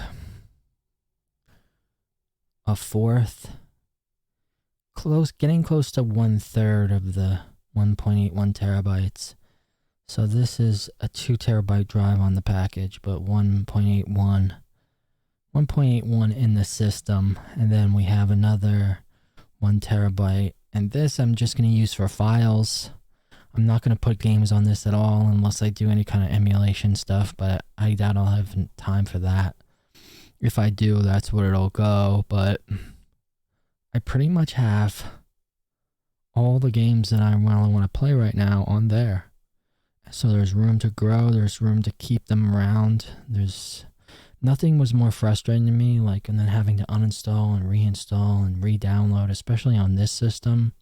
a fourth, getting close to 1/3 of the 1.81 terabytes. So this is a 2 terabyte drive on the package, but 1.81 in the system, and then we have another 1 terabyte, and this I'm just going to use for files. I'm not going to put games on this at all unless I do any kind of emulation stuff, but I doubt I'll have time for that. If I do, that's where it'll go, but I pretty much have all the games that I really want to play right now on there. So there's room to grow, there's room to keep them around. Nothing was more frustrating to me, like, and then having to uninstall and reinstall and re-download, especially on this system.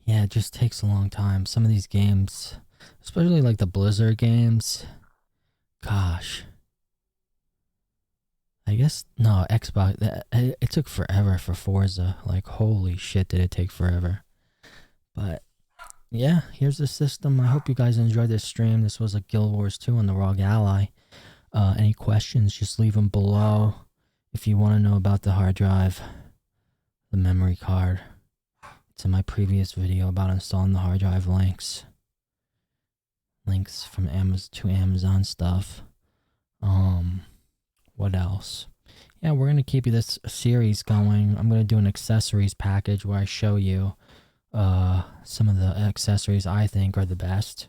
Yeah, it just takes a long time. Some of these games, especially like the Blizzard games, gosh. I guess, no, Xbox, it took forever for Forza. Like, holy shit, did it take forever. But yeah, here's the system. I hope you guys enjoyed this stream. This was a Guild Wars 2 on the ROG Ally. Any questions, just leave them below. If you want to know about the hard drive, the memory card, it's in my previous video about installing the hard drive links. Links from Amazon to Amazon stuff. What else? Yeah, we're going to keep this series going. I'm going to do an accessories package where I show you some of the accessories I think are the best,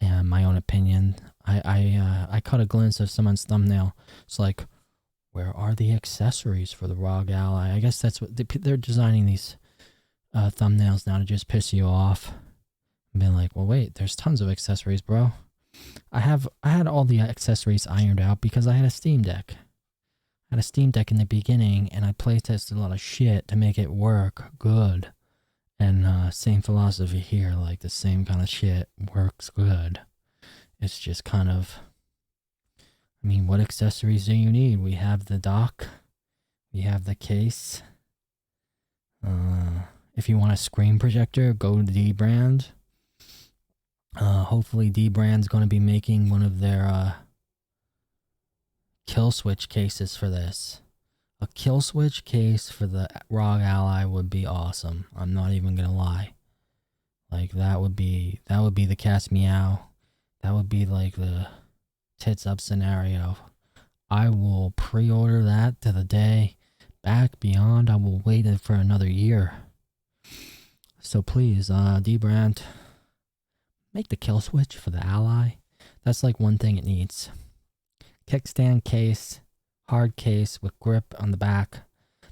and my own opinion. I caught a glimpse of someone's thumbnail. It's like, where are the accessories for the ROG Ally? I guess that's what they're designing these thumbnails now, to just piss you off and be like, well, wait, there's tons of accessories, bro. I had all the accessories ironed out because I had a Steam Deck. I had a Steam Deck in the beginning, and I playtested a lot of shit to make it work good. And same philosophy here, like the same kind of shit works good. It's just kind of, I mean, what accessories do you need? We have the dock, we have the case, if you want a screen projector, go to D-Brand. Hopefully D-Brand's going to be making one of their kill switch cases for this. A kill switch case for the ROG Ally would be awesome. I'm not even gonna lie. Like that would be the cast meow. That would be like the tits up scenario. I will pre-order that to the day. Back beyond, I will wait it for another year. So please, D-Brand, make the kill switch for the Ally. That's like one thing it needs. Kickstand case, hard case with grip on the back.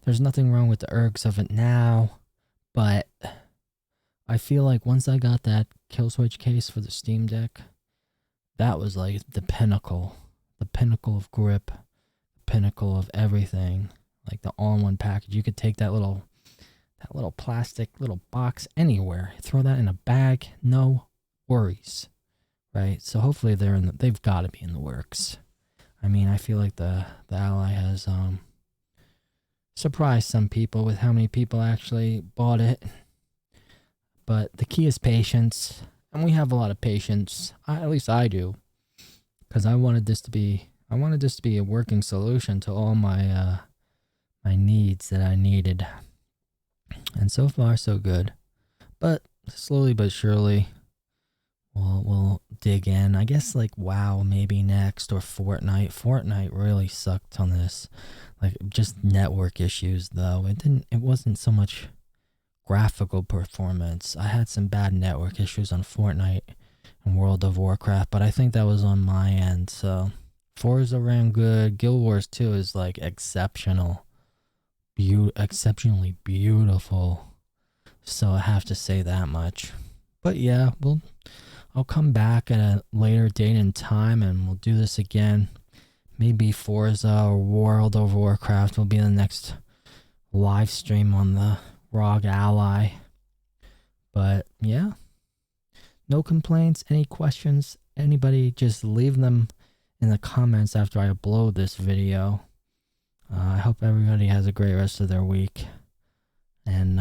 There's nothing wrong with the ergs of it now, but I feel like once I got that kill switch case for the Steam Deck, that was like the pinnacle of grip, the pinnacle of everything, like the all-in-one package. You could take that little plastic little box anywhere, throw that in a bag, no worries, right? So hopefully they've got to be in the works. I mean, I feel like the Ally has surprised some people with how many people actually bought it. But the key is patience, and we have a lot of patience. At least I do, because I wanted this to be a working solution to all my my needs that I needed. And so far, so good. But slowly but surely, we'll dig in. I guess like WoW maybe next, or Fortnite. Fortnite really sucked on this. Like just network issues though. It wasn't so much graphical performance. I had some bad network issues on Fortnite and World of Warcraft, but I think that was on my end. So Forza ran good. Guild Wars 2 is like exceptional. Exceptionally beautiful. So I have to say that much. But yeah, I'll come back at a later date and time and we'll do this again. Maybe Forza or World of Warcraft will be the next live stream on the ROG Ally. But yeah, no complaints, any questions, anybody, just leave them in the comments after I upload this video. I hope everybody has a great rest of their week. And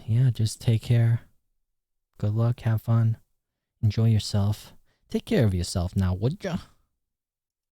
yeah, just take care. Good luck, have fun. Enjoy yourself. Take care of yourself now, would ya?